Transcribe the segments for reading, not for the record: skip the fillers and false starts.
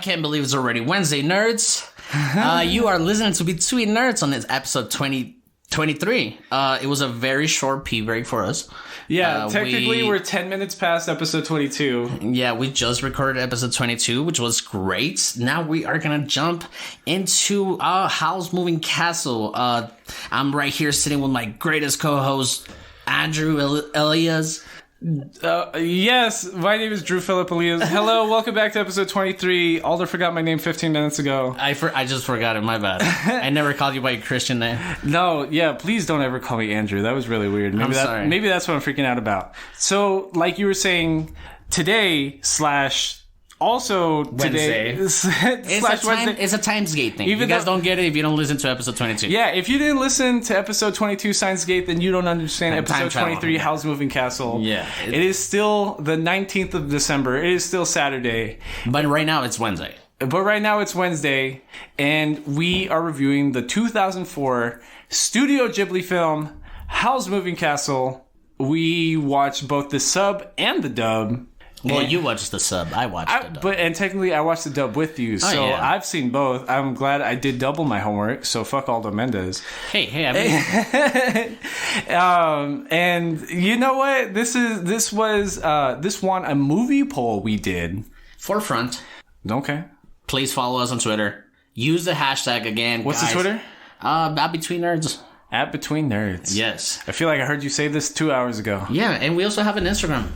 can't believe it's already Wednesday, nerds. You are listening to Between Nerds on this episode 23. It was a very short pee break for us. Yeah, technically we're 10 minutes past episode 22. Yeah, we just recorded episode 22, which was great. Now we are going to jump into Howl's Moving Castle. I'm right here sitting with my greatest co-host, Andrew Elias. Yes, my name is Drew Philip Elias. Hello, welcome back to episode 23. Alder forgot my name 15 minutes ago. I just forgot it, my bad. I never called you by your Christian name. No, yeah, please don't ever call me Andrew. That was really weird. Sorry. Maybe that's what I'm freaking out about. So, like you were saying, today / also today Wednesday. It's a Timesgate thing. You guys don't get it if you don't listen to episode 22. Yeah, if you didn't listen to episode 22 Timesgate, then you don't understand episode 23 Howl's Moving Castle. Yeah. It is still the 19th of December. It is still Saturday. But right now it's Wednesday. And we are reviewing the 2004 Studio Ghibli film Howl's Moving Castle. We watched both the sub and the dub. Well, you watched the sub. I watched the dub. And technically, I watched the dub with you, so yeah. I've seen both. I'm glad I did double my homework, so fuck Aldo Mendez. Hey, I mean... and you know what? This won a movie poll we did. Forefront. Okay. Please follow us on Twitter. Use the hashtag again, What's guys. the Twitter? At Between Nerds. At Between Nerds. Yes. I feel like I heard you say this 2 hours ago. Yeah, and we also have an Instagram.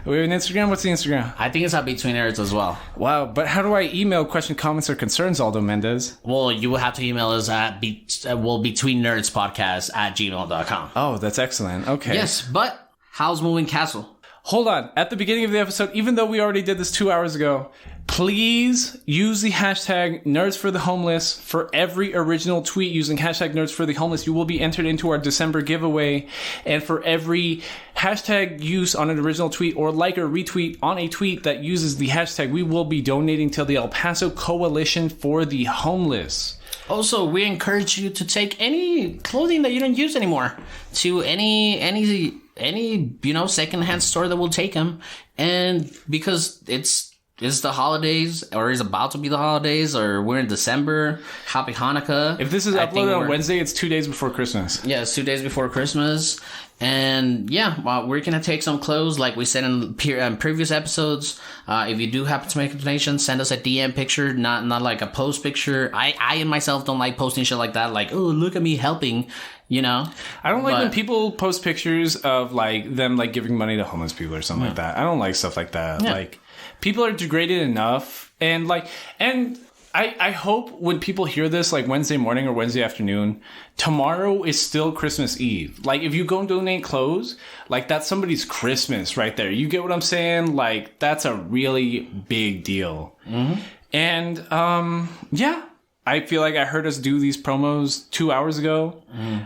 We have an Instagram? What's the Instagram? I think it's at Between Nerds as well. Wow, but how do I email question, comments, or concerns, Aldo Mendez? Well, you will have to email us at betweennerdspodcast@gmail.com. Oh, that's excellent. Okay. Yes, but Howl's Moving Castle? Hold on. At the beginning of the episode, even though we already did this 2 hours ago, please use the hashtag Nerds for the Homeless for every original tweet using hashtag Nerds for the Homeless. You will be entered into our December giveaway. And for every hashtag use on an original tweet or like or retweet on a tweet that uses the hashtag, we will be donating to the El Paso Coalition for the Homeless. Also, we encourage you to take any clothing that you don't use anymore to any secondhand store that will take them. And because it's the holidays, or is about to be the holidays, or we're in December. Happy Hanukkah. If this is uploaded on Wednesday, it's 2 days before Christmas. Yeah, it's 2 days before Christmas. And yeah, we're going to take some clothes like we said in previous episodes. If you do happen to make a donation, send us a DM picture, not like a post picture. I and myself don't like posting shit like that. Like, oh, look at me helping, you know? I don't like when people post pictures of like them like giving money to homeless people or something like that. I don't like stuff like that. Yeah. Like, people are degraded enough. And I hope when people hear this, like Wednesday morning or Wednesday afternoon, tomorrow is still Christmas Eve. Like, if you go and donate clothes, like, that's somebody's Christmas right there. You get what I'm saying? Like, that's a really big deal. Mm-hmm. And, yeah, I feel like I heard us do these promos 2 hours ago,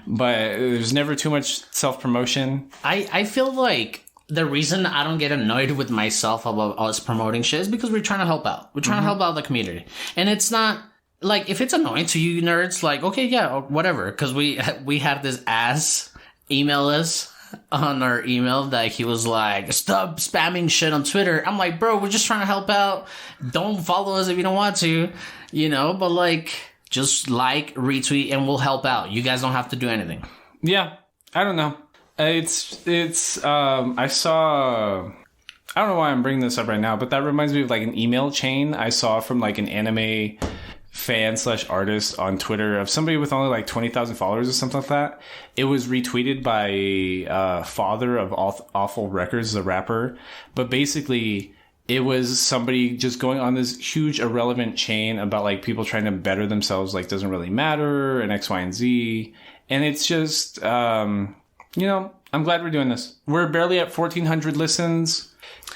but there's never too much self-promotion. I feel like the reason I don't get annoyed with myself about us promoting shit is because we're trying to help out. We're trying to help out the community. And it's not, like, if it's annoying to you nerds, like, okay, yeah, whatever. Because we had this ass email us on our email that he was like, stop spamming shit on Twitter. I'm like, bro, we're just trying to help out. Don't follow us if you don't want to, you know? But, like, just like, retweet, and we'll help out. You guys don't have to do anything. Yeah, I don't know. I saw, I don't know why I'm bringing this up right now, but that reminds me of like an email chain I saw from like an anime fan / artist on Twitter of somebody with only like 20,000 followers or something like that. It was retweeted by Father of Awful Records, the rapper. But basically, it was somebody just going on this huge irrelevant chain about like people trying to better themselves, like doesn't really matter, and X, Y, and Z. And it's just, you know, I'm glad we're doing this. We're barely at 1,400 listens.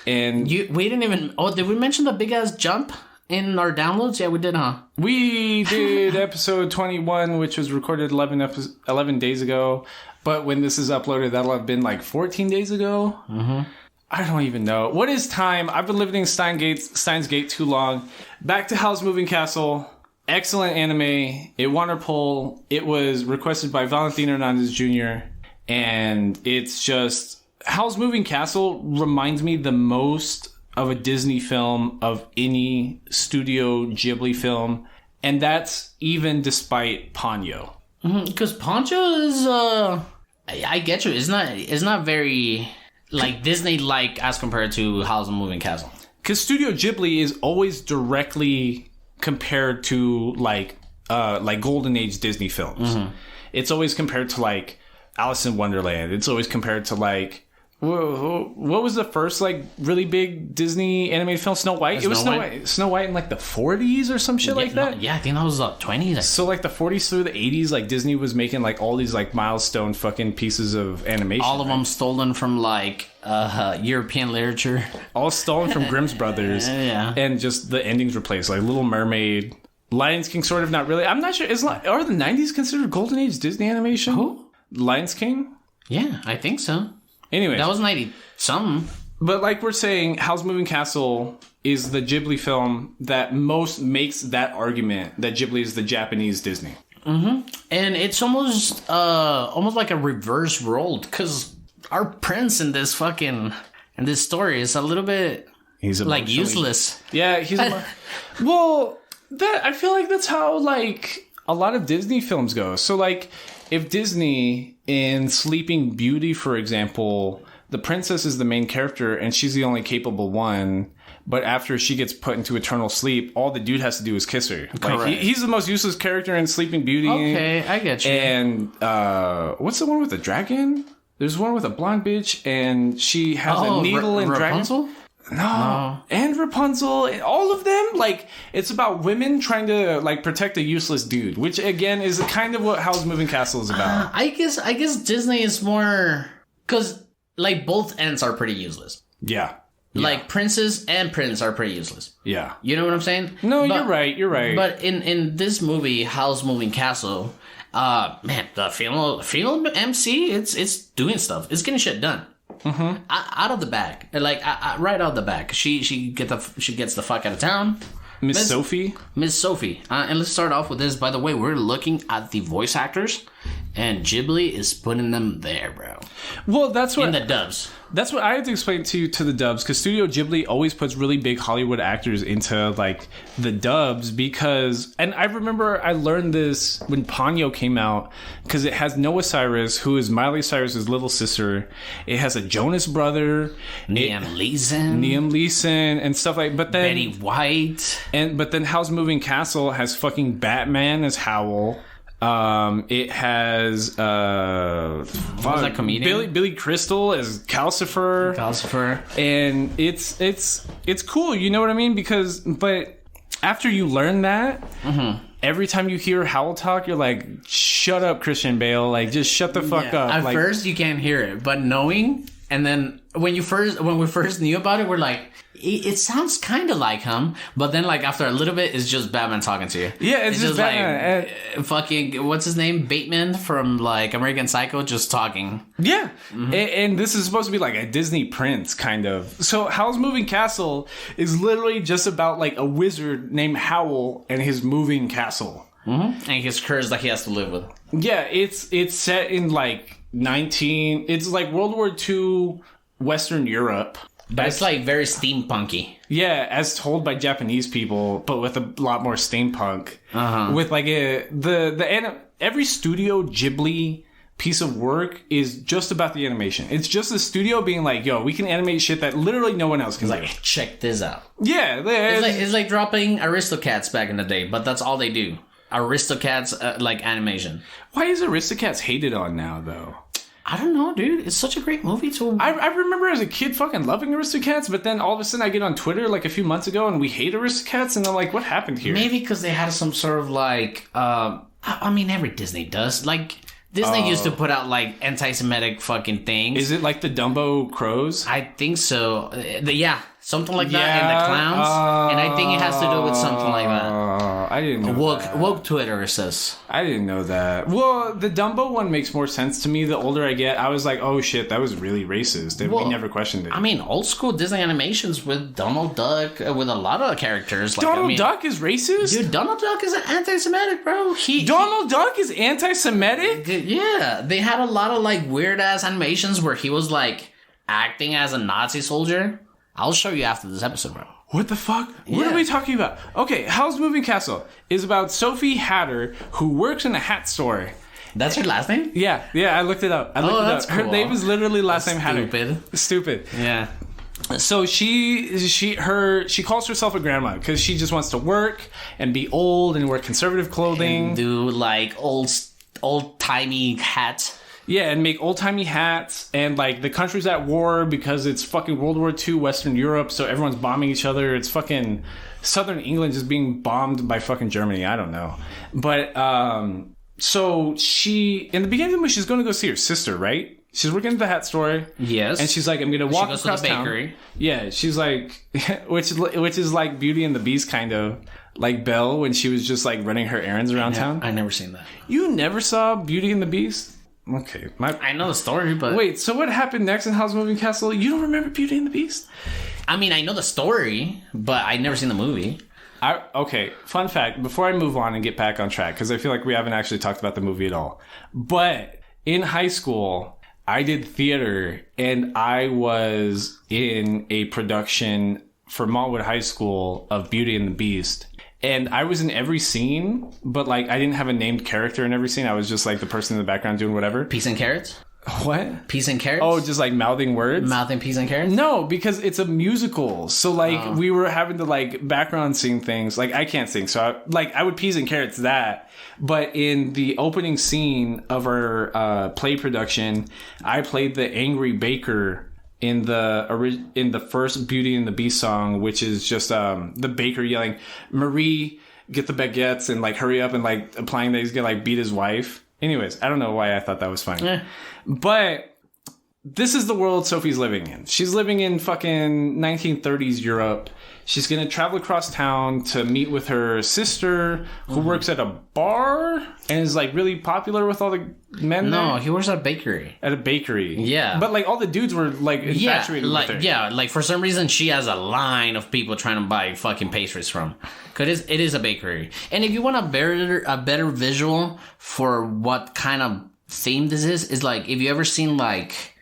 And we didn't even... Oh, did we mention the big-ass jump in our downloads? Yeah, we did, huh? We did episode 21, which was recorded 11 days ago. But when this is uploaded, that'll have been like 14 days ago. Mm-hmm. I don't even know. What is time? I've been living in Steins Gate too long. Back to Howl's Moving Castle. Excellent anime. It won our poll. It was requested by Valentin Hernandez Jr., and it's just... Howl's Moving Castle reminds me the most of a Disney film, of any Studio Ghibli film, and that's even despite Ponyo. Because Ponyo is, I get you. It's not very like Disney-like as compared to Howl's the Moving Castle. Because Studio Ghibli is always directly compared to like Golden Age Disney films. It's always compared to like Alice in Wonderland. It's always compared to like what was the first like really big Disney animated film? Snow White. It was Snow White in like the 40s or some shit like that. No, yeah, I think that was 20s. So like the 40s through the 80s, like Disney was making like all these like milestone fucking pieces of animation. All of them stolen from like European literature. All stolen from Grimm's Brothers. Yeah. And just the endings replaced, like Little Mermaid, Lions King, sort of not really. I'm not sure. Are the 90s considered Golden Age Disney animation? Who? Lions King? Yeah, I think so. Anyway, that was 90 something. But like we're saying, Howl's Moving Castle is the Ghibli film that most makes that argument that Ghibli is the Japanese Disney. And it's almost like a reverse role, because our prince in this story is a little bit like useless. Yeah, he's well. That I feel like that's how like a lot of Disney films go. So like if Disney in Sleeping Beauty, for example, the princess is the main character and she's the only capable one, but after she gets put into eternal sleep, all the dude has to do is kiss her. Like he's the most useless character in Sleeping Beauty. Okay, I get you. And what's the one with the dragon? There's one with a blonde bitch and she has a needle and Rapunzel? dragon. No, and Rapunzel, and all of them. Like, it's about women trying to like protect a useless dude, which again is kind of what Howl's Moving Castle is about. I guess Disney is more, because like both ends are pretty useless. Yeah. Like princess and prince are pretty useless. Yeah. You know what I'm saying? No, you're right. But in this movie, Howl's Moving Castle, man, the female MC, it's doing stuff. It's getting shit done. Out of the bag, like right out of the bag. She gets the fuck out of town. Miss Sophie. And let's start off with this. By the way, we're looking at the voice actors, and Ghibli is putting them there, bro. Well, that's what in the dubs. That's what I had to explain to the dubs, because Studio Ghibli always puts really big Hollywood actors into like the dubs, because, and I remember I learned this when Ponyo came out, because it has Noah Cyrus, who is Miley Cyrus's little sister. It has a Jonas brother, Liam Neeson, and stuff like. But then Betty White, but then Howl's Moving Castle has fucking Batman as Howl. It has what's that comedian? Billy Crystal as Calcifer, and it's cool. You know what I mean? But after you learn that, every time you hear Howl talk, you're like, "Shut up, Christian Bale! Like, just shut the fuck up." At first, you can't hear it, but knowing, and then when we first knew about it, we're like, it sounds kind of like him, but then like after a little bit, it's just Batman talking to you. Yeah, it's just Batman. Like fucking what's his name, Bateman from like American Psycho, just talking. Yeah, and this is supposed to be like a Disney prince kind of. So Howl's Moving Castle is literally just about like a wizard named Howl and his moving castle, and his curse that he has to live with. Yeah, it's set in like it's like World War II Western Europe. But it's like very steampunky. Yeah, as told by Japanese people, but with a lot more steampunk. With like every Studio Ghibli piece of work is just about the animation. It's just the studio being like, "Yo, we can animate shit that literally no one else can." Like, check this out. Yeah, it's like dropping Aristocats back in the day, but that's all they do. Aristocats like animation. Why is Aristocats hated on now, though? I don't know, dude. It's such a great movie too. I remember as a kid fucking loving Aristocats, but then all of a sudden I get on Twitter like a few months ago and we hate Aristocats, and I'm like, what happened here? Maybe because they had some sort of like, I mean, every Disney does. Like, Disney used to put out like anti-Semitic fucking things. Is it like the Dumbo crows? I think so. Yeah, something like that. And the clowns. And I think it has to do with something like that. I didn't know woke Twitter says. I didn't know that. Well, the Dumbo one makes more sense to me the older I get. I was like, oh shit, that was really racist. We never questioned it. I mean, old school Disney animations with Donald Duck, with a lot of characters. Like, Donald Duck is racist? Dude, Donald Duck is anti-Semitic, bro. Donald Duck is anti-Semitic? Yeah, they had a lot of like weird ass animations where he was like acting as a Nazi soldier. I'll show you after this episode, bro. What the fuck? What are we talking about? Okay, Howl's Moving Castle is about Sophie Hatter, who works in a hat store. That's her last name? Yeah, I looked it up. That's Her cool. name is literally last name Hatter. Stupid. Yeah. So she calls herself a grandma because she just wants to work and be old and wear conservative clothing. And do like old-timey hats. Yeah, and make old-timey hats, and like the country's at war because it's fucking World War II, Western Europe, so everyone's bombing each other. It's fucking Southern England just being bombed by fucking Germany. I don't know. But so she, in the beginning of the movie, she's going to go see her sister, right? She's working at the hat store. Yes. And she's like, I'm going to walk across to the town. bakery. Yeah, she's like, which is like Beauty and the Beast kind of. Like Belle when she was just like running her errands around town. I never seen that. You never saw Beauty and the Beast? Okay. I know the story, but... Wait, so what happened next in Howl's Moving Castle? You don't remember Beauty and the Beast? I mean, I know the story, but I never seen the movie. Okay, fun fact, before I move on and get back on track, because I feel like we haven't actually talked about the movie at all. But in high school, I did theater, and I was in a production for Maltwood High School of Beauty and the Beast. And I was in every scene, but like I didn't have a named character in every scene. I was just like the person in the background doing whatever. Peas and carrots? What? Peas and carrots? Oh, just like mouthing words? Mouthing peas and carrots? No, because it's a musical. So like we were having to like background sing things. Like I can't sing. So I would peas and carrots that. But in the opening scene of our play production, I played the angry baker in the first Beauty and the Beast song, which is just the baker yelling, "Marie, get the baguettes," and like hurry up, and like implying that he's gonna like beat his wife. Anyways, I don't know why I thought that was funny. Yeah. But this is the world Sophie's living in. She's living in fucking 1930s Europe. She's going to travel across town to meet with her sister, who works at a bar and is like really popular with all the men there. No, he works at a bakery. At a bakery. Yeah. But like all the dudes were like infatuated with her. Yeah, like for some reason she has a line of people trying to buy fucking pastries from. Because it is a bakery. And if you want a better visual for what kind of theme this is like if you ever seen like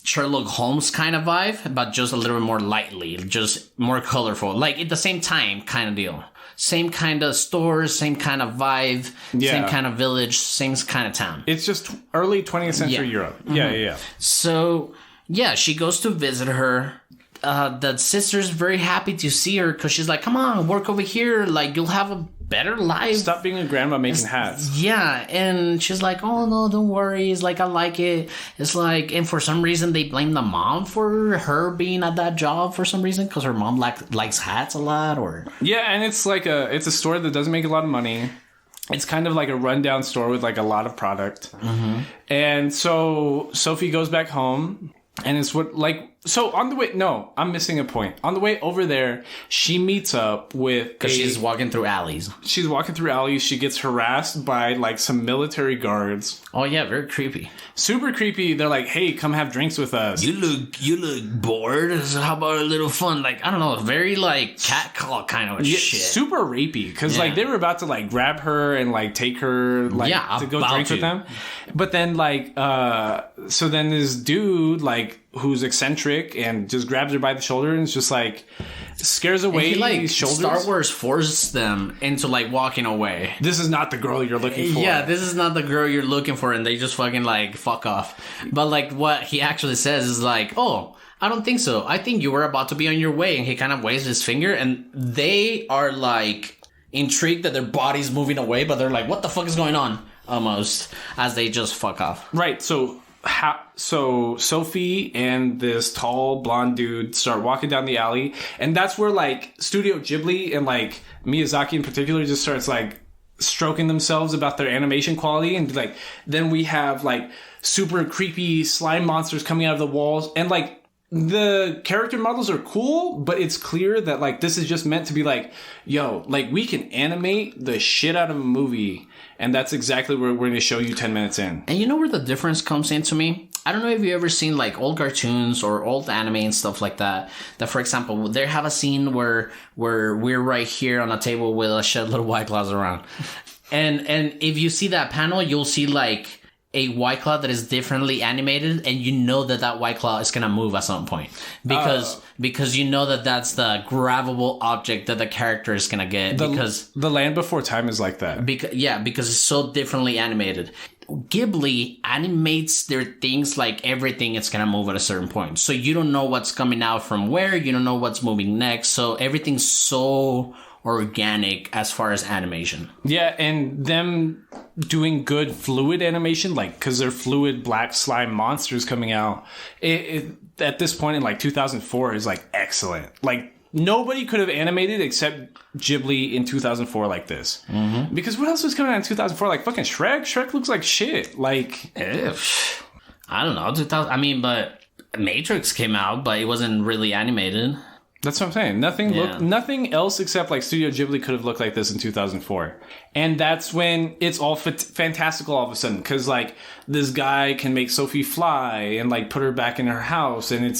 Sherlock Holmes kind of vibe, but just a little bit more lightly, just more colorful, like at the same time kind of deal. Same kind of stores, same kind of vibe, same kind of village, same kind of town. It's just early 20th century Europe. Mm-hmm. Yeah. So, yeah, she goes to visit her. The sister's very happy to see her because she's like, come on, work over here. Like, you'll have a better life. Stop being a grandma making hats. Yeah. And she's like, oh, no, don't worry. It's like, I like it. It's like, and for some reason, they blame the mom for her being at that job for some reason because her mom likes hats a lot or... Yeah, and it's like it's a store that doesn't make a lot of money. It's kind of like a rundown store with like a lot of product. Mm-hmm. And so Sophie goes back home. And it's so on the way, no, I'm missing a point. On the way over there, she meets up with... Because she's walking through alleys. She's walking through alleys. She gets harassed by like some military guards. Oh yeah, very creepy. Super creepy. They're like, hey, come have drinks with us. You look bored. So how about a little fun? Like, I don't know, very like catcall kind of shit. Super rapey. Because like they were about to like grab her and like take her like to go drink with them. But then like, so then this dude like, who's eccentric and just grabs her by the shoulder and is just like scares away like shoulders. Star Wars forced them into like walking away. This is not the girl you're looking for. Yeah, this is not the girl you're looking for, and they just fucking like fuck off. But like what he actually says is like, oh, I don't think so. I think you were about to be on your way, and he kind of waves his finger, and they are like intrigued that their body's moving away, but they're like, what the fuck is going on? Almost as they just fuck off. Right. So Sophie and this tall blonde dude start walking down the alley, and that's where like Studio Ghibli and like Miyazaki in particular just starts like stroking themselves about their animation quality, and like then we have like super creepy slime monsters coming out of the walls, and like the character models are cool, but it's clear that like this is just meant to be like, yo, like we can animate the shit out of a movie. And that's exactly where we're going to show you 10 minutes in. And you know where the difference comes into me? I don't know if you ever seen like old cartoons or old anime and stuff like that. That, for example, they have a scene where we're right here on a table with a shed little white claws around. And if you see that panel, you'll see like a White Claw that is differently animated, and you know that White Claw is gonna move at some point because you know that that's the grabbable object that the character is gonna get. Because the Land Before Time is like that. Because it's so differently animated. Ghibli animates their things like everything is gonna move at a certain point, so you don't know what's coming out from where, you don't know what's moving next, so everything's so organic as far as animation. Yeah, and them doing good fluid animation, like, because they're fluid black slime monsters coming out, it at this point in like 2004 is like excellent. Like, nobody could have animated except Ghibli in 2004 like this. Mm-hmm. Because what else was coming out in 2004? Like fucking Shrek? Shrek looks like shit. Like, I don't know. 2000. I mean, but Matrix came out, but it wasn't really animated. That's what I'm saying. Nothing else except like Studio Ghibli could have looked like this in 2004. And that's when it's all fantastical all of a sudden. Because like this guy can make Sophie fly and like put her back in her house. And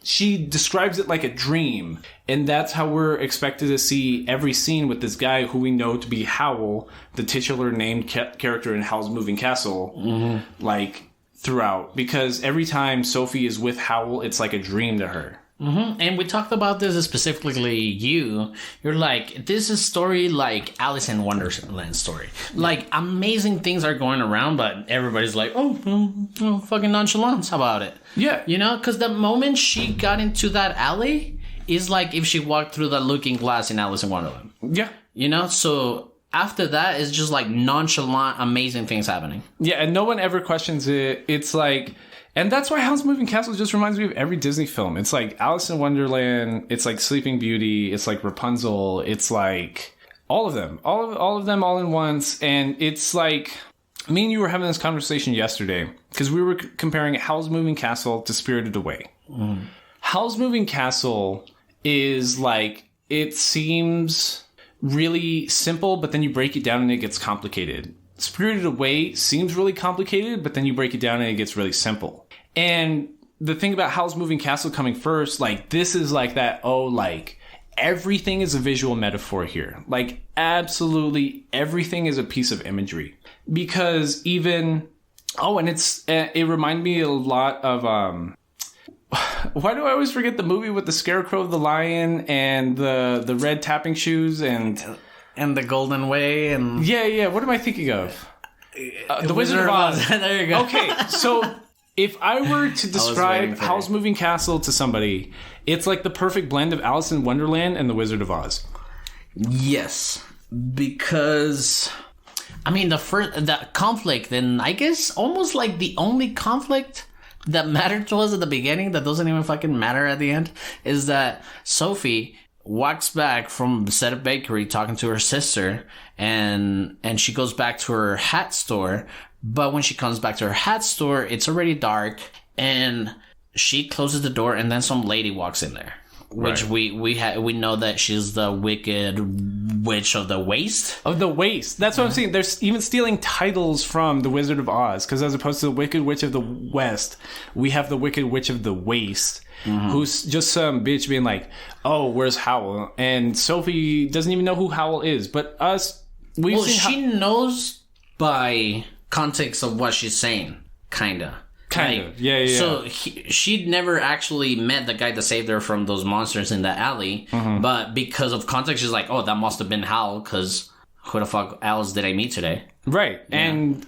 she describes it like a dream. And that's how we're expected to see every scene with this guy who we know to be Howl, the titular named character in Howl's Moving Castle, like throughout. Because every time Sophie is with Howl, it's like a dream to her. Mm-hmm. And we talked about this specifically. You're like, this is story like Alice in Wonderland story. Like, amazing things are going around, but everybody's like, oh, fucking nonchalance about it. Yeah. You know, because the moment she got into that alley is like if she walked through the looking glass in Alice in Wonderland. Yeah. You know, so after that, it's just like nonchalant, amazing things happening. Yeah, and no one ever questions it. It's like... And that's why Howl's Moving Castle just reminds me of every Disney film. It's like Alice in Wonderland. It's like Sleeping Beauty. It's like Rapunzel. It's like all of them. All of them all in once. And it's like... Me and you were having this conversation yesterday because we were comparing Howl's Moving Castle to Spirited Away. Mm. Howl's Moving Castle is like... It seems really simple, but then you break it down and it gets complicated. Spirited Away seems really complicated, but then you break it down and it gets really simple. And the thing about Howl's Moving Castle coming first, like, this is like that, like, everything is a visual metaphor here. Like, absolutely everything is a piece of imagery. Because even... and it reminded me a lot of... Why do I always forget the movie with the Scarecrow, the Lion, and the red tapping shoes, and the Golden Way, and... Yeah, what am I thinking of? The Wizard of Oz. There you go. Okay, so if I were to describe Howl's Moving Castle to somebody, it's like the perfect blend of Alice in Wonderland and the Wizard of Oz. Yes, because... I mean, the conflict, and I guess almost like the only conflict that mattered to us at the beginning that doesn't even fucking matter at the end is that Sophie walks back from the set of bakery talking to her sister, and she goes back to her hat store. But when she comes back to her hat store, it's already dark, and she closes the door, and then some lady walks in there. Which right. we know that she's the Wicked Witch of the Waste. Of the Waste. That's what I'm saying. They're even stealing titles from the Wizard of Oz. Because as opposed to the Wicked Witch of the West, we have the Wicked Witch of the Waste. Mm-hmm. Who's just some bitch being like, oh, where's Howl? And Sophie doesn't even know who Howl is. But us, she knows by context of what she's saying. Kinda. Kind of, yeah. So she'd never actually met the guy that saved her from those monsters in the alley, but because of context, she's like, "Oh, that must have been Howl, because who the fuck else did I meet today?" Right, yeah. And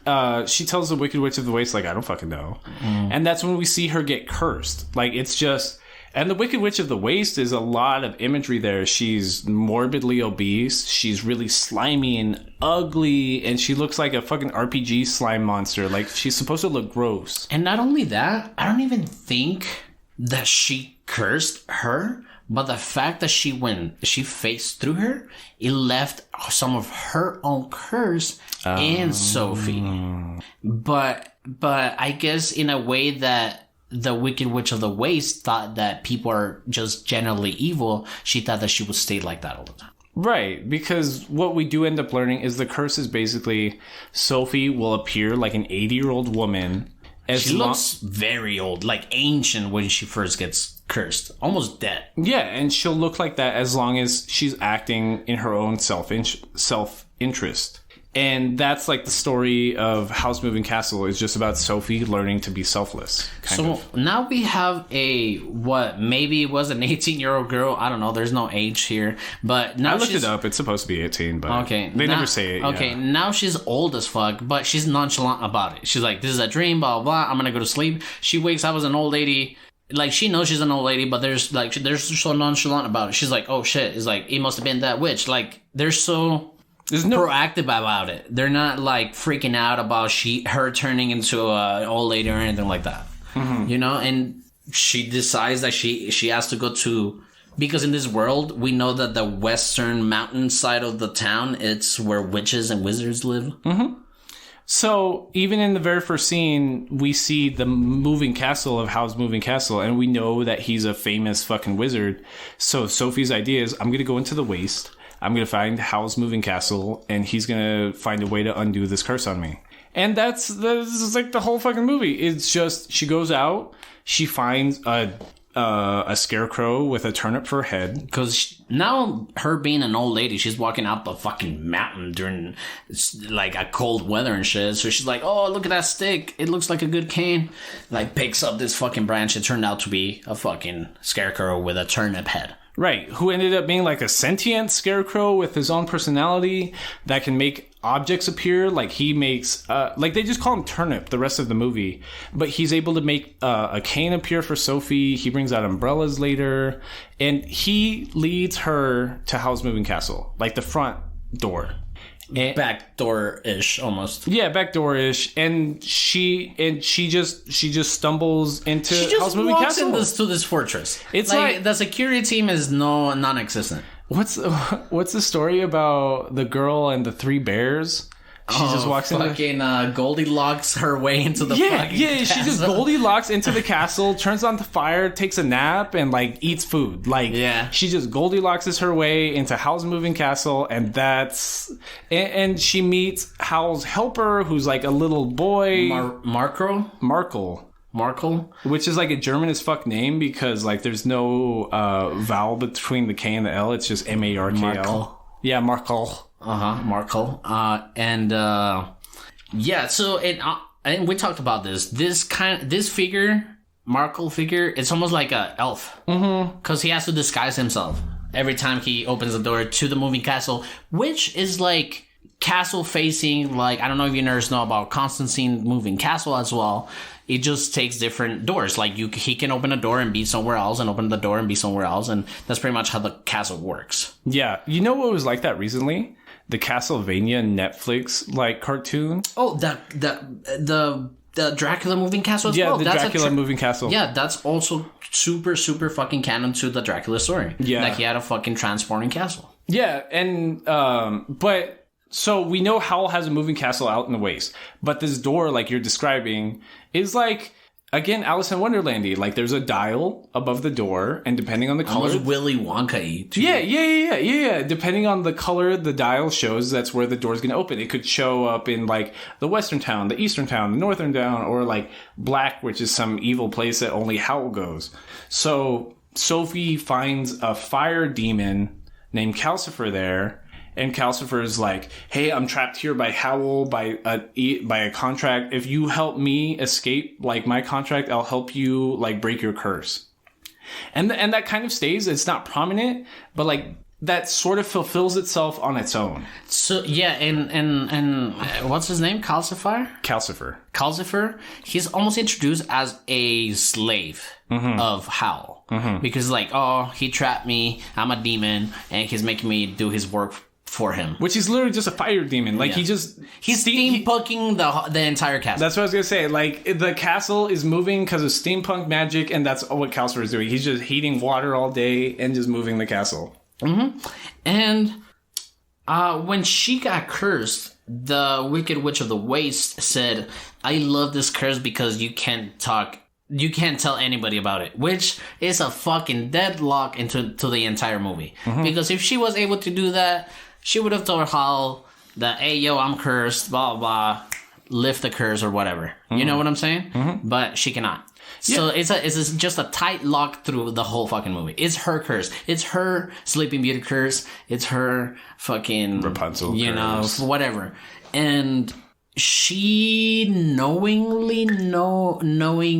she tells the Wicked Witch of the Waste, like, "I don't fucking know," and that's when we see her get cursed. Like, it's just. And the Wicked Witch of the Waste is a lot of imagery there. She's morbidly obese. She's really slimy and ugly. And she looks like a fucking RPG slime monster. Like, she's supposed to look gross. And not only that, I don't even think that she cursed her. But the fact that when she faced through her, it left some of her own curse in Sophie. But I guess in a way that the Wicked Witch of the Waste thought that people are just generally evil, she thought that she would stay like that all the time. Right, because what we do end up learning is the curse is basically Sophie will appear like an 80-year-old woman. She looks very old, like ancient when she first gets cursed. Almost dead. Yeah, and she'll look like that as long as she's acting in her own self-interest. And that's like the story of Howl's Moving Castle is just about Sophie learning to be selfless. So now we have what maybe was an 18-year-old girl. I don't know. There's no age here. But now I looked it up. It's supposed to be 18, but okay, they never say it. Okay, now she's old as fuck, but she's nonchalant about it. She's like, this is a dream, blah, blah, blah. I'm going to go to sleep. She wakes up as an old lady. Like, she knows she's an old lady, but they're so nonchalant about it. She's like, oh, shit. It's like, it must have been that witch. Like, they're so... There's no proactive about it. They're not like freaking out about her turning into an old lady or anything like that. Mm-hmm. You know, and she decides that she has to go to, because in this world we know that the western mountain side of the town, it's where witches and wizards live. Mm-hmm. So even in the very first scene, we see the moving castle of Howl's Moving Castle, and we know that he's a famous fucking wizard. So Sophie's idea is, I'm going to go into the waste. I'm going to find Howl's Moving Castle, and he's going to find a way to undo this curse on me. And this is like the whole fucking movie. It's just, she goes out, she finds a scarecrow with a turnip for a head. Because now, her being an old lady, she's walking out the fucking mountain during like a cold weather and shit. So she's like, oh, look at that stick. It looks like a good cane. Like, picks up this fucking branch. It turned out to be a fucking scarecrow with a turnip head. Right, who ended up being like a sentient scarecrow with his own personality that can make objects appear. Like, he makes, like, they just call him Turnip the rest of the movie, but he's able to make a cane appear for Sophie. He brings out umbrellas later, and he leads her to Howl's Moving Castle, like the front door. Backdoor-ish, almost. Yeah, backdoor-ish, and she just stumbles into Howl's Moving Castle. She just walks into this fortress. It's like the security team is non-existent. What's the story about the girl and the three bears? She just walks in. Fucking Goldilocks her way into the fucking castle. She just Goldilocks into the castle, turns on the fire, takes a nap, and like eats food. Like, she just Goldilocks her way into Howl's Moving Castle, and and she meets Howl's helper, who's like a little boy, Markle, which is like a German as fuck name, because like there's no vowel between the K and the L. It's just Markl. Yeah, Markle. Markle. So and we talked about this figure, Markle figure, it's almost like a elf. Mm-hmm. Because he has to disguise himself every time he opens the door to the moving castle, which is like castle facing. Like, I don't know if you nerds know about Constantine moving castle as well. It just takes different doors. Like, he can open a door and be somewhere else, and open the door and be somewhere else, and that's pretty much how the castle works. Yeah, you know what was like that recently? The Castlevania Netflix like cartoon. Oh, the Dracula moving castle as well. Yeah, the Dracula moving castle. Yeah, that's also super, super fucking canon to the Dracula story. Yeah, like, he had a fucking transporting castle. Yeah, and but. So we know Howl has a moving castle out in the waste, but this door, like you're describing, is like, again, Alice in Wonderlandy. Like, there's a dial above the door, and depending on the color, almost Willy Wonka-y. Yeah. Depending on the color the dial shows, that's where the door's gonna open. It could show up in like the western town, the eastern town, the northern town, or like black, which is some evil place that only Howl goes. So Sophie finds a fire demon named Calcifer there. And Calcifer's like, hey, I'm trapped here by Howl, by a contract. If you help me escape, like, my contract, I'll help you, like, break your curse. And that kind of stays. It's not prominent, but, like, that sort of fulfills itself on its own. So, yeah, and what's his name? Calcifer. He's almost introduced as a slave of Howl. Mm-hmm. Because, like, oh, he trapped me, I'm a demon, and he's making me do his work for him. Which is literally just a fire demon. Like, he's steampunking the entire castle. That's what I was gonna say. Like, the castle is moving because of steampunk magic, and that's what Calcifer is doing. He's just heating water all day and just moving the castle. Mm-hmm. And when she got cursed, the Wicked Witch of the Waste said, I love this curse because you can't tell anybody about it, which is a fucking deadlock to the entire movie. Mm-hmm. Because if she was able to do that, she would have told Howl that, hey, yo, I'm cursed, blah, blah, lift the curse or whatever. Mm-hmm. You know what I'm saying? Mm-hmm. But she cannot. So it's just a tight lock through the whole fucking movie. It's her curse. It's her Sleeping Beauty curse. It's her fucking Rapunzel curse. Whatever. And she knowing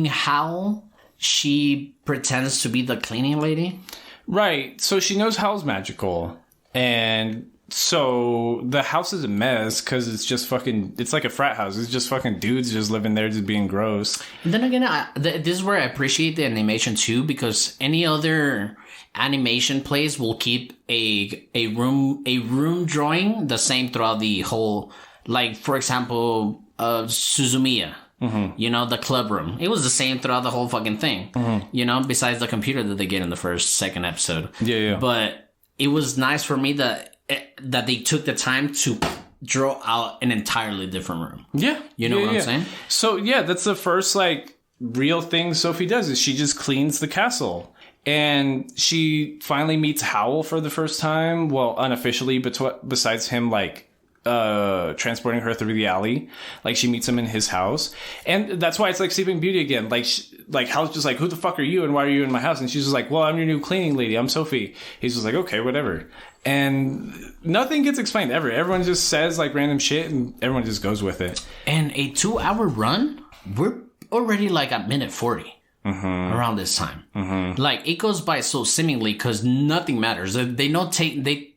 how she pretends to be the cleaning lady. Right. So she knows Howl's magical. And so the house is a mess because it's just fucking... It's like a frat house. It's just fucking dudes just living there just being gross. And then again, this is where I appreciate the animation too, because any other animation place will keep a room drawing the same throughout the whole... Like, for example, Suzumiya. Mm-hmm. You know, the club room. It was the same throughout the whole fucking thing. Mm-hmm. You know, besides the computer that they get in the second episode. Yeah. But it was nice for me that they took the time to draw out an entirely different room. Yeah. You know what I'm saying? So, yeah, that's the first, like, real thing Sophie does is she just cleans the castle. And she finally meets Howl for the first time. Well, unofficially, besides him, like... transporting her through the alley. Like, she meets him in his house. And that's why it's like Sleeping Beauty again. Like Hal's just like, who the fuck are you and why are you in my house? And she's just like, well, I'm your new cleaning lady. I'm Sophie. He's just like, okay, whatever. And nothing gets explained ever. Everyone just says like random shit and everyone just goes with it. And a 2-hour run, we're already like at minute 40. Mm-hmm. Around this time. Mm-hmm. Like, it goes by so seemingly because nothing matters. They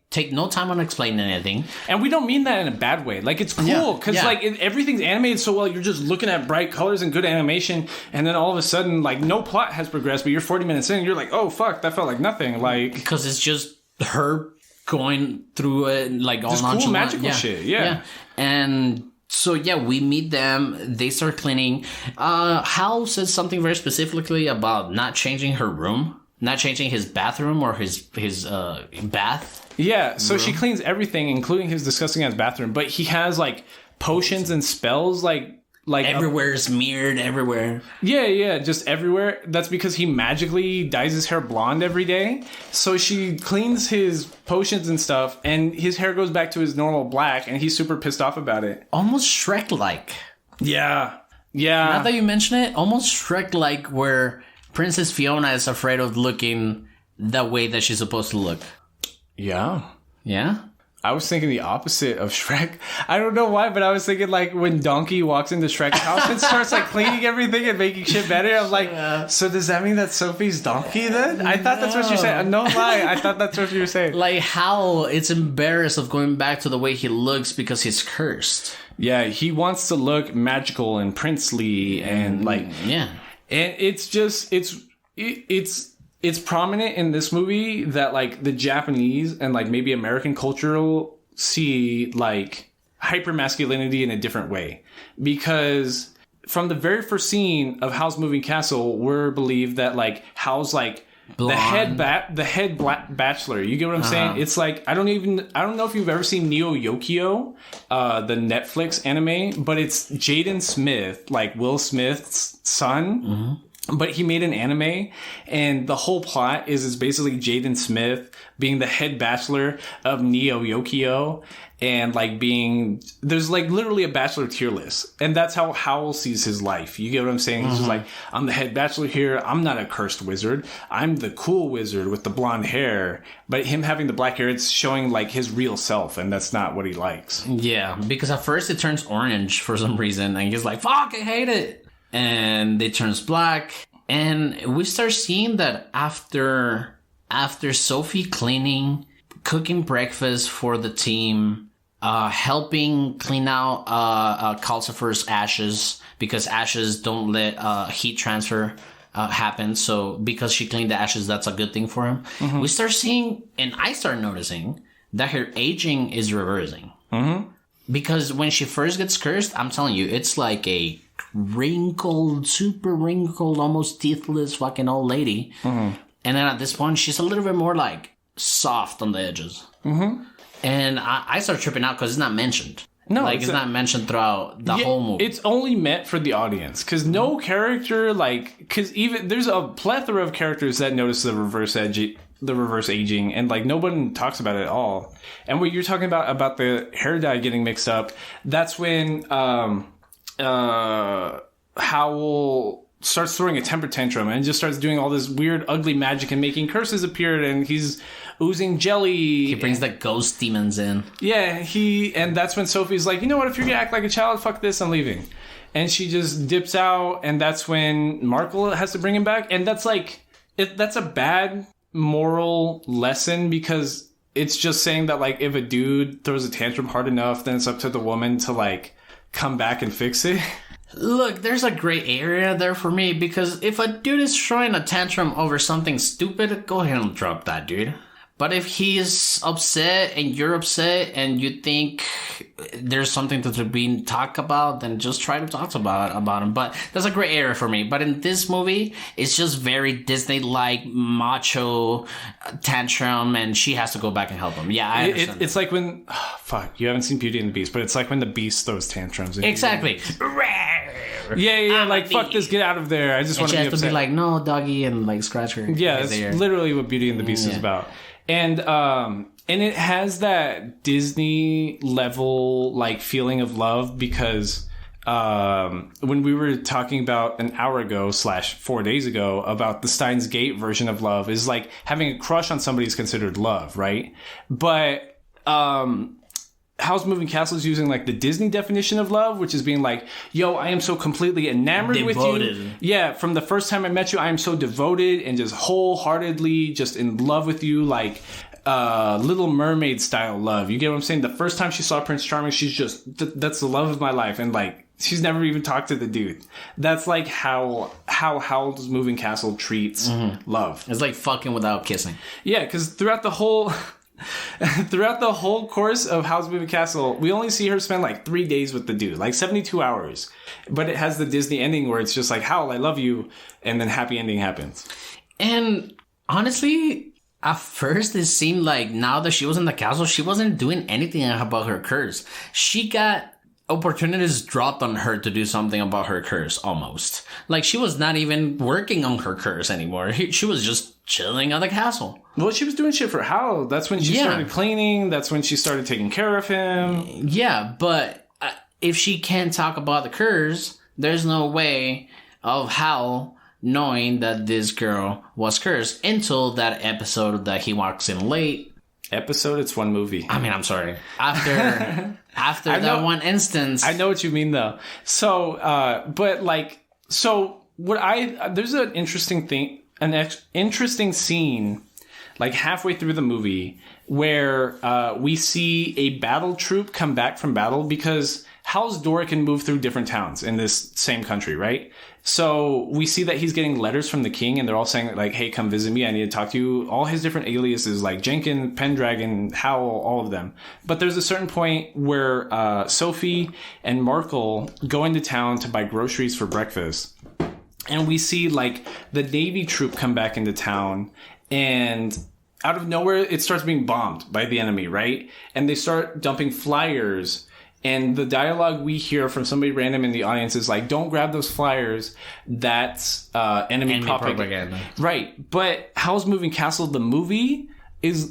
take no time on explaining anything. And we don't mean that in a bad way. Like, it's cool because like everything's animated so well. You're just looking at bright colors and good animation, and then all of a sudden, like, no plot has progressed, but you're 40 minutes in and you're like, oh fuck, that felt like nothing. Like, because it's just her going through it, like, all just cool magical shit. Yeah. And so we meet them. They start cleaning. Hal says something very specifically about not changing her room, not changing his bathroom or his bath. Yeah, so she cleans everything, including his disgusting ass bathroom. But he has like potions and spells, like everywhere is mirrored everywhere. Yeah, just everywhere. That's because he magically dyes his hair blonde every day. So she cleans his potions and stuff, and his hair goes back to his normal black, and he's super pissed off about it. Almost Shrek-like. Yeah. Now that you mention it, almost Shrek-like, where Princess Fiona is afraid of looking the way that she's supposed to look. Yeah. Yeah? I was thinking the opposite of Shrek. I don't know why, but I was thinking like when Donkey walks into Shrek's house and starts like cleaning everything and making shit better. I'm like, so does that mean that Sophie's Donkey then? I thought that's what you're saying. No lie. I thought that's what you were saying. Like how it's embarrassed of going back to the way he looks because he's cursed. Yeah, he wants to look magical and princely and like... Yeah. And it's just... It's prominent in this movie that, like, the Japanese and, like, maybe American culture will see, like, hypermasculinity in a different way. Because from the very first scene of Howl's Moving Castle, we're believed that, like, Howl's, like, blonde. the head bachelor. You get what I'm saying? It's like, I don't know if you've ever seen Neo Yokio, the Netflix anime, but it's Jaden Smith, like, Will Smith's son. Mm-hmm. But he made an anime, and the whole plot is basically Jaden Smith being the head bachelor of Neo Yokio, and like there's like literally a bachelor tier list, and that's how Howl sees his life. You get what I'm saying? He's just like, I'm the head bachelor here. I'm not a cursed wizard. I'm the cool wizard with the blonde hair. But him having the black hair, it's showing like his real self, and that's not what he likes. Yeah, because at first it turns orange for some reason, and he's like, "Fuck, I hate it." And it turns black, and we start seeing that after Sophie cleaning, cooking breakfast for the team, helping clean out Calcifer's ashes, because ashes don't let heat transfer happen. So because she cleaned the ashes, that's a good thing for him. Mm-hmm. We start seeing, and I start noticing that her aging is reversing. Mm-hmm. Because when she first gets cursed, I'm telling you, it's like a super wrinkled, almost teethless fucking old lady. Mm-hmm. And then at this point, she's a little bit more like soft on the edges. Mm-hmm. And I start tripping out because it's not mentioned. No, like it's not mentioned throughout the whole movie. It's only meant for the audience because no character, like, because even there's a plethora of characters that notice the reverse aging, and like no one talks about it at all. And what you're talking about the hair dye getting mixed up, that's when Howl starts throwing a temper tantrum and just starts doing all this weird, ugly magic and making curses appear, and he's oozing jelly. He brings the ghost demons in. Yeah, and that's when Sophie's like, you know what, if you're gonna act like a child, fuck this, I'm leaving. And she just dips out, and that's when Markle has to bring him back. And that's like, that's a bad moral lesson, because it's just saying that, like, if a dude throws a tantrum hard enough, then it's up to the woman to, like, come back and fix it. Look, there's a gray area there for me, because if a dude is throwing a tantrum over something stupid, go ahead and drop that dude. But if he's upset and you're upset and you think there's something to be talked about, then just try to talk about him. But that's a gray area for me. But in this movie, it's just very Disney-like macho tantrum, and she has to go back and help him. Yeah, I understand. It's like when... Oh, fuck, you haven't seen Beauty and the Beast, but it's like when the Beast throws tantrums. Exactly. Yeah, like, fuck this, get out of there. I just want to be upset. She has to be like, no, doggy, and, like, scratch her. Yeah, that's literally what Beauty and the Beast is about. And it has that Disney level, like, feeling of love, because when we were talking about an hour ago / 4 days ago about the Steins Gate version of love, is like having a crush on somebody is considered love, right? But Howl's Moving Castle is using, like, the Disney definition of love, which is being like, yo, I am so completely enamored with you. Yeah, from the first time I met you, I am so devoted and just wholeheartedly just in love with you, like Little Mermaid style love. You get what I'm saying? The first time she saw Prince Charming, she's just, that's the love of my life. And, like, she's never even talked to the dude. That's, like, how Howl's Moving Castle treats love. It's like fucking without kissing. Yeah, because throughout the whole course of Howl's Moving Castle, we only see her spend like 3 days with the dude, like 72 hours. But it has the Disney ending where it's just like, Howl, I love you, and then happy ending happens. And honestly, at first it seemed like now that she was in the castle, she wasn't doing anything about her curse. She got opportunities dropped on her to do something about her curse, almost. Like, she was not even working on her curse anymore. She was just chilling at the castle. Well, she was doing shit for Howl. That's when she started cleaning. That's when she started taking care of him. Yeah, but if she can't talk about the curse, there's no way of Howl knowing that this girl was cursed until that episode that he walks in late. Episode? It's one movie. I mean, I'm sorry. After that one instance. I know what you mean, though. So, but, like, there's an interesting thing, interesting scene, like, halfway through the movie, where we see a battle troop come back from battle, because Howl's door can move through different towns in this same country, right? So we see that he's getting letters from the king, and they're all saying, like, hey, come visit me, I need to talk to you. All his different aliases, like Jenkins, Pendragon, Howl, all of them. But there's a certain point where Sophie and Markle go into town to buy groceries for breakfast. And we see, like, the Navy troop come back into town, and out of nowhere, it starts being bombed by the enemy, right? And they start dumping flyers. And the dialogue we hear from somebody random in the audience is like, don't grab those flyers. That's enemy propaganda. Right. But Howl's Moving Castle, the movie,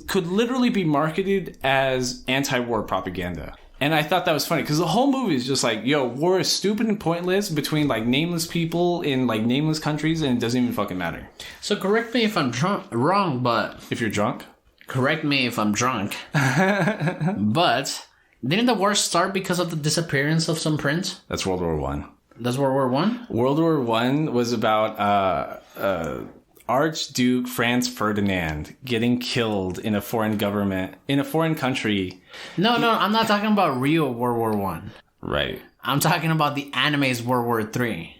could literally be marketed as anti-war propaganda. And I thought that was funny, because the whole movie is just like, yo, war is stupid and pointless between, like, nameless people in, like, nameless countries, and it doesn't even fucking matter. So correct me if I'm wrong, but... If you're drunk? Correct me if I'm drunk. But... didn't the war start because of the disappearance of some prince? That's World War I. That's World War I? World War I was about Archduke Franz Ferdinand getting killed in a foreign country. No, I'm not talking about real World War I. Right. I'm talking about the anime's World War III.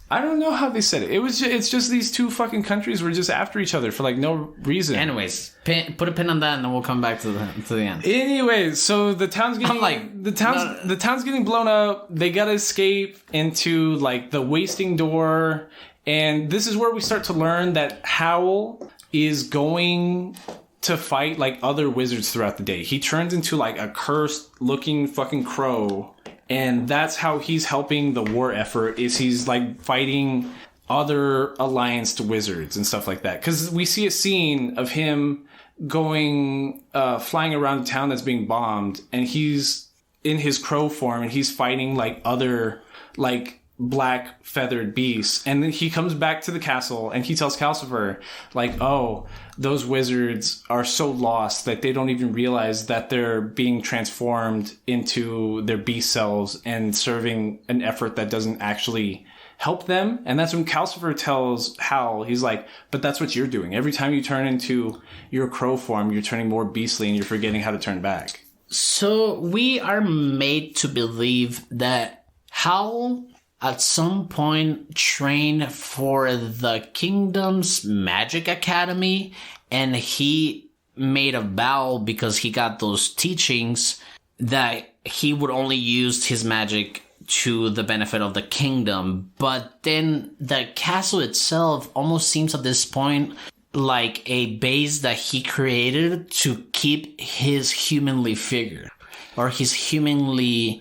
I don't know how they said it. It's just these two fucking countries were just after each other for, like, no reason. Anyways, put a pin on that, and then we'll come back to the end. Anyways, so the town's getting the town's getting blown up. They gotta escape into, like, the wasting door, and this is where we start to learn that Howl is going to fight, like, other wizards throughout the day. He turns into, like, a cursed looking fucking crow. And that's how he's helping the war effort, is he's, like, fighting other allianced wizards and stuff like that. Because we see a scene of him going, flying around a town that's being bombed, and he's in his crow form, and he's fighting, like, other, like, black feathered beasts. And then he comes back to the castle and he tells Calcifer, like, oh, those wizards are so lost that they don't even realize that they're being transformed into their beast selves and serving an effort that doesn't actually help them. And that's when Calcifer tells Howl, he's like, but that's what you're doing. Every time you turn into your crow form, you're turning more beastly and you're forgetting how to turn back. So we are made to believe that Howl at some point trained for the kingdom's magic academy, and he made a vow because he got those teachings that he would only use his magic to the benefit of the kingdom. But then the castle itself almost seems at this point like a base that he created to keep his humanly figure, or his human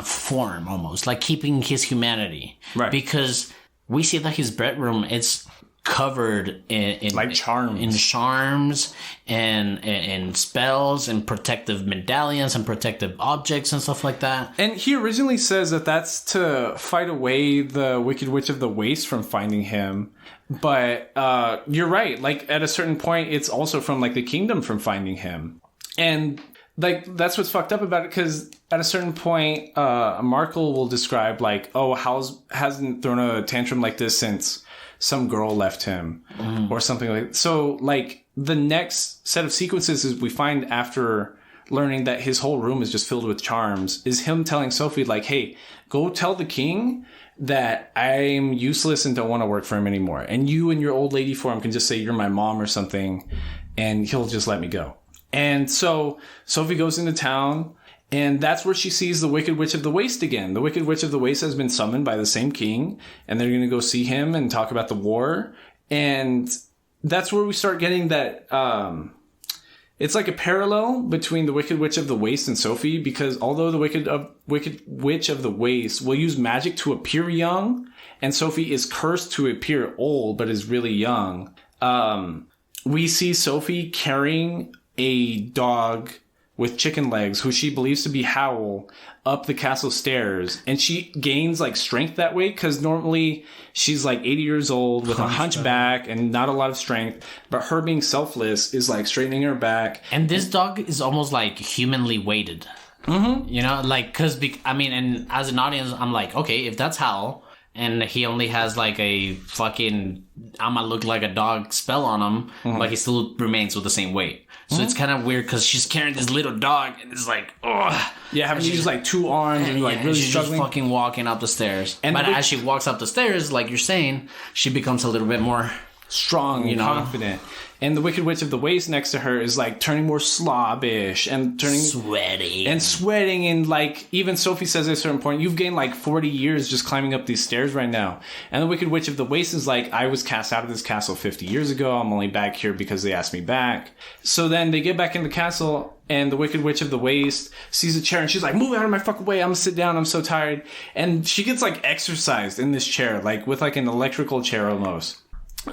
form, almost like keeping his humanity. Right. Because we see that his bedroom is covered in like charms, and spells and protective medallions and protective objects and stuff like that. And he originally says that that's to fight away the Wicked Witch of the Waste from finding him. But you're right. Like at a certain point, it's also from like the kingdom from finding him. And like that's what's fucked up about it, because at a certain point, Markle will describe like, oh, Howell hasn't thrown a tantrum like this since some girl left him or something like that. So like the next set of sequences is we find after learning that his whole room is just filled with charms is him telling Sophie like, hey, go tell the king that I'm useless and don't want to work for him anymore. And you and your old lady form can just say you're my mom or something and he'll just let me go. And so Sophie goes into town, and that's where she sees the Wicked Witch of the Waste again. The Wicked Witch of the Waste has been summoned by the same king, and they're going to go see him and talk about the war. And that's where we start getting that, it's like a parallel between the Wicked Witch of the Waste and Sophie, because although the Wicked Witch of the Waste will use magic to appear young, and Sophie is cursed to appear old, but is really young, we see Sophie carrying a dog with chicken legs, who she believes to be Howl, up the castle stairs. And she gains like strength that way, because normally she's like 80 years old with a hunchback and not a lot of strength. But her being selfless is like straightening her back. And this dog is almost like humanly weighted. Mm-hmm. You know, like, because, and as an audience, I'm like, okay, if that's Howl, and he only has like a fucking I'ma look like a dog spell on him, but he still remains with the same weight. So it's kind of weird because she's carrying this little dog and it's like, oh. Yeah, having to use like two arms and like really she's struggling. Just fucking walking up the stairs. But as she walks up the stairs, like you're saying, she becomes a little bit more strong and confident. And the Wicked Witch of the Waste next to her is like turning more slobbish and turning sweating. And like even Sophie says at a certain point, you've gained like 40 years just climbing up these stairs right now. And the Wicked Witch of the Waste is like, I was cast out of this castle 50 years ago. I'm only back here because they asked me back. So then they get back in the castle, and the Wicked Witch of the Waste sees a chair and she's like, move out of my fucking way. I'm gonna sit down. I'm so tired. And she gets like exercised in this chair, like with like an electrical chair almost.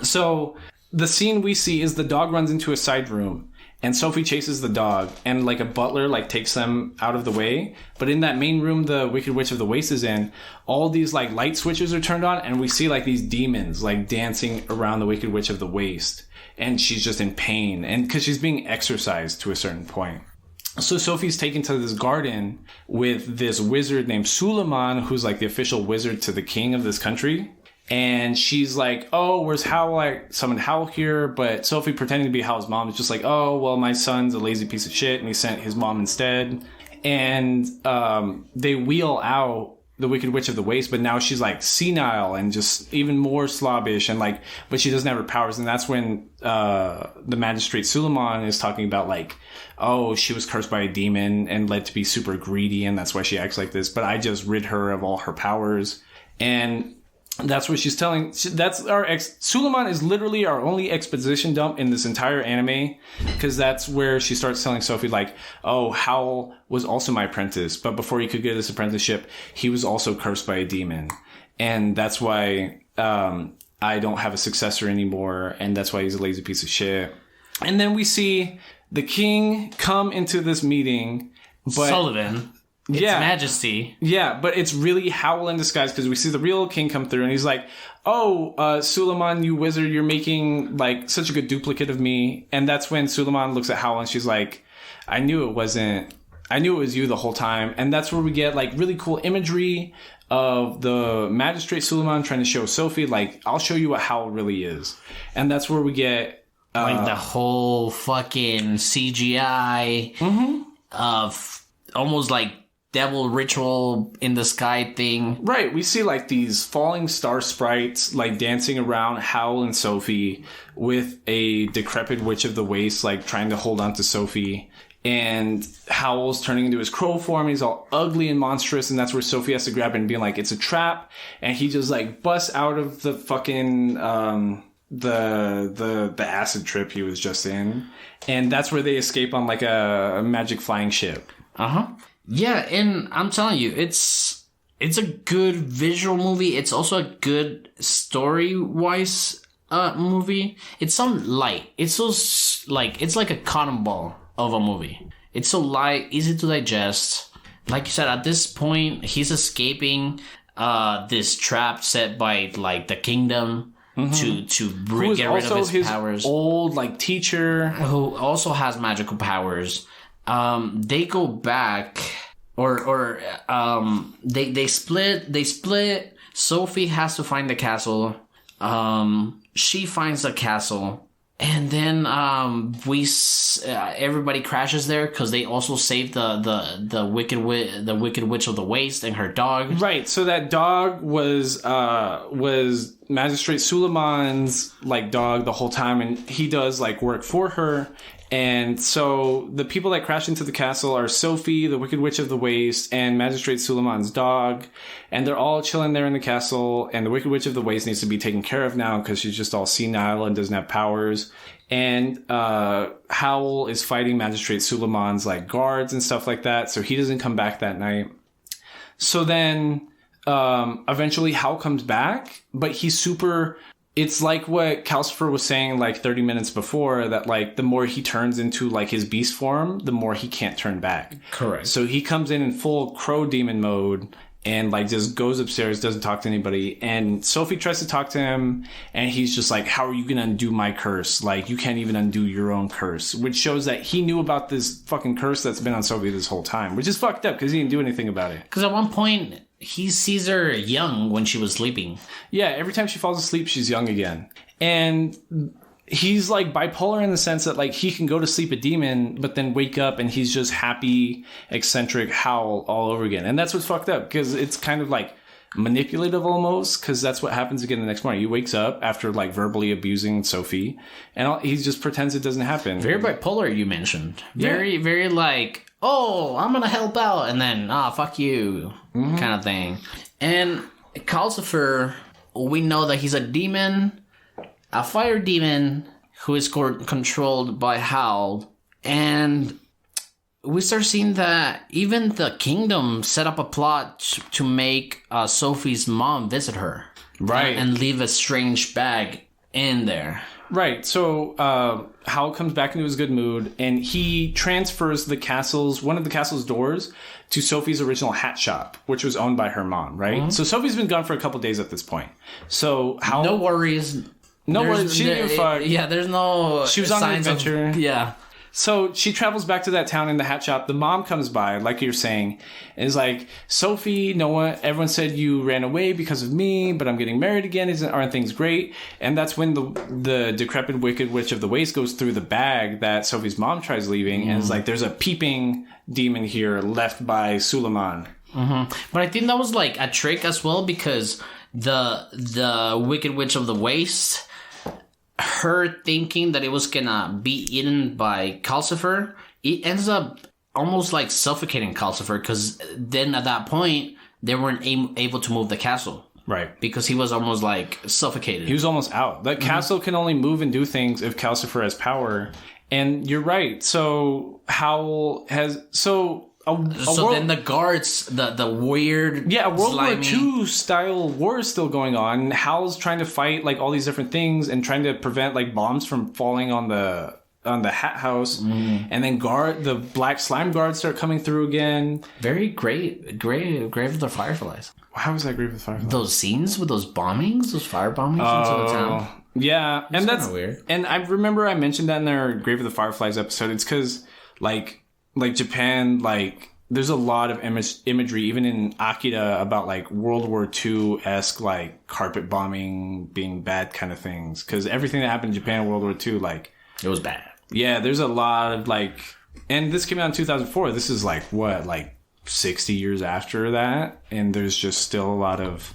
So the scene we see is the dog runs into a side room and Sophie chases the dog, and like a butler like takes them out of the way. But in that main room the Wicked Witch of the Waste is in, all these like light switches are turned on, and we see like these demons like dancing around the Wicked Witch of the Waste. And she's just in pain, and because she's being exorcised to a certain point. So Sophie's taken to this garden with this wizard named Suleiman, who's like the official wizard to the king of this country. And she's like, oh, where's Howl? I summoned Howl here. But Sophie, pretending to be Howl's mom, is just like, oh, well, my son's a lazy piece of shit, and he sent his mom instead. And they wheel out the Wicked Witch of the Waste, but now she's like senile and just even more slobbish, and like, but she doesn't have her powers. And that's when the magistrate Suleiman is talking about like, oh, she was cursed by a demon and led to be super greedy, and that's why she acts like this. But I just rid her of all her powers. And that's what she's telling. That's Suleiman is literally our only exposition dump in this entire anime, because that's where she starts telling Sophie like, oh, Howl was also my apprentice, but before he could get this apprenticeship, he was also cursed by a demon, and that's why I don't have a successor anymore, and that's why he's a lazy piece of shit. And then we see the king come into this meeting, but It's Majesty. Yeah, but it's really Howl in disguise because we see the real king come through and he's like, oh, Suleiman, you wizard, you're making like such a good duplicate of me. And that's when Suleiman looks at Howl and she's like, I knew it was you the whole time. And that's where we get like really cool imagery of the magistrate Suleiman trying to show Sophie, like, I'll show you what Howl really is. And that's where we get like the whole fucking CGI of almost like devil ritual in the sky thing. Right. We see like these falling star sprites like dancing around Howl and Sophie with a decrepit witch of the waste like trying to hold on to Sophie. And Howl's turning into his crow form. He's all ugly and monstrous. And that's where Sophie has to grab it and be like, it's a trap. And he just like busts out of the fucking, the acid trip he was just in. And that's where they escape on like a magic flying ship. Yeah, and I'm telling you, it's a good visual movie. It's also a good story-wise movie. It's so light. It's so like it's like a cotton ball of a movie. It's so light, easy to digest. Like you said, at this point, he's escaping this trap set by like the kingdom to get rid of his powers. Old like teacher who also has magical powers. They go back or they split. Sophie has to find the castle. She finds the castle, and then everybody crashes there because they also saved the wicked witch of the waste and her dog. Right. So that dog was Magistrate Suleiman's like dog the whole time, and he does like work for her. And so the people that crash into the castle are Sophie, the Wicked Witch of the Waste, and Magistrate Suleiman's dog. And they're all chilling there in the castle. And the Wicked Witch of the Waste needs to be taken care of now because she's just all senile and doesn't have powers. And Howl is fighting Magistrate Suleiman's like guards and stuff like that. So he doesn't come back that night. So then eventually Howl comes back, but he's super... It's like what Calcifer was saying like 30 minutes before, that like the more he turns into like his beast form, the more he can't turn back. Correct. So he comes in full crow demon mode and like just goes upstairs, doesn't talk to anybody. And Sophie tries to talk to him and he's just like, how are you going to undo my curse? Like you can't even undo your own curse, which shows that he knew about this fucking curse that's been on Sophie this whole time, which is fucked up because he didn't do anything about it. Because at one point... he sees her young when she was sleeping. Yeah, every time she falls asleep, she's young again. And he's like bipolar in the sense that like he can go to sleep a demon, but then wake up and he's just happy, eccentric Howl all over again. And that's what's fucked up because it's kind of like manipulative almost, because that's what happens again the next morning. He wakes up after like verbally abusing Sophie and he just pretends it doesn't happen. Very bipolar, you mentioned. Very, very like... oh, I'm gonna help out, and then, fuck you, kind of thing. And Calcifer, we know that he's a demon, a fire demon, who is controlled by Howl. And we start seeing that even the kingdom set up a plot to make Sophie's mom visit her. Right. And leave a strange bag in there. Right, so Howl comes back into his good mood, and he transfers one of the castle's doors to Sophie's original hat shop, which was owned by her mom, right? Mm-hmm. So Sophie's been gone for a couple days at this point. So Howl... no worries. No worries, she didn't give a fuck. Yeah, there's no she was on an adventure. Yeah. So she travels back to that town in the hat shop. The mom comes by, like you're saying, and is like, Sophie, everyone said you ran away because of me, but I'm getting married again. Aren't things great? And that's when the decrepit Wicked Witch of the Waste goes through the bag that Sophie's mom tries leaving, and is like, there's a peeping demon here left by Suleiman. Mm-hmm. But I think that was like a trick as well, because the Wicked Witch of the Waste... her thinking that it was gonna be eaten by Calcifer, it ends up almost like suffocating Calcifer, because then at that point they weren't able to move the castle, right? Because he was almost like suffocated. He was almost out. That castle can only move and do things if Calcifer has power. And you're right. So Howl has then the guards, the weird, a World War II style war is still going on. Howl's trying to fight like all these different things and trying to prevent like bombs from falling on the the hat house, and then the black slime guards start coming through again. Very great Grave of the Fireflies. How was that Grave of the Fireflies? Those scenes with those bombings, those fire bombings into the town. Yeah, and that's weird. And I remember I mentioned that in our Grave of the Fireflies episode. It's because like Japan, like there's a lot of imagery, even in Akira, about like World War II-esque like carpet bombing being bad kind of things. Because everything that happened in Japan in World War II, like it was bad. Yeah, there's a lot of like, and this came out in 2004. This is like what, like 60 years after that, and there's just still a lot of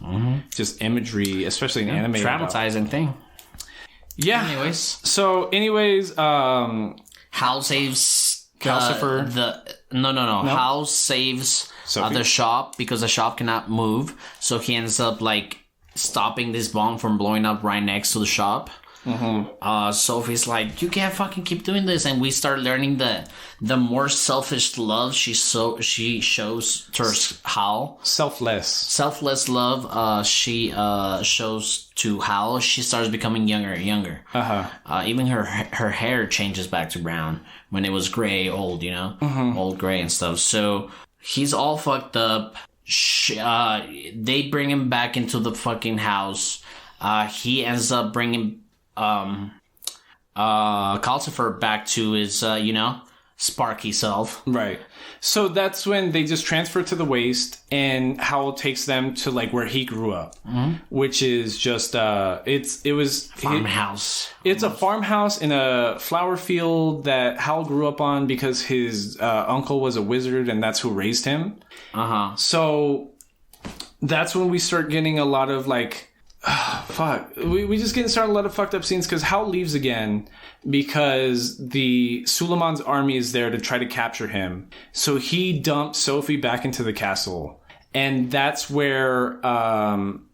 just imagery, especially in anime. Traumatizing thing. Yeah. Anyways, Howl saves Calcifer. No. Howl saves the shop because the shop cannot move, so he ends up like stopping this bomb from blowing up right next to the shop. Sophie's like, you can't fucking keep doing this, and we start learning the more selfish love she shows towards Howl. Selfless love she shows to Howl. She starts becoming younger and younger. Even her hair changes back to brown when it was gray, old, you know, old gray and stuff. So he's all fucked up. They bring him back into the fucking house. He ends up bringing Calcifer back to his, sparky self. Right. So that's when they just transfer to the waste, and Howl takes them to like where he grew up, which is just it was farmhouse. It's a farmhouse in a flower field that Howl grew up on because his uncle was a wizard, and that's who raised him. So that's when we start getting a lot of like. We just get started a lot of fucked up scenes because Howl leaves again because the Suleiman's army is there to try to capture him. So he dumps Sophie back into the castle. And that's where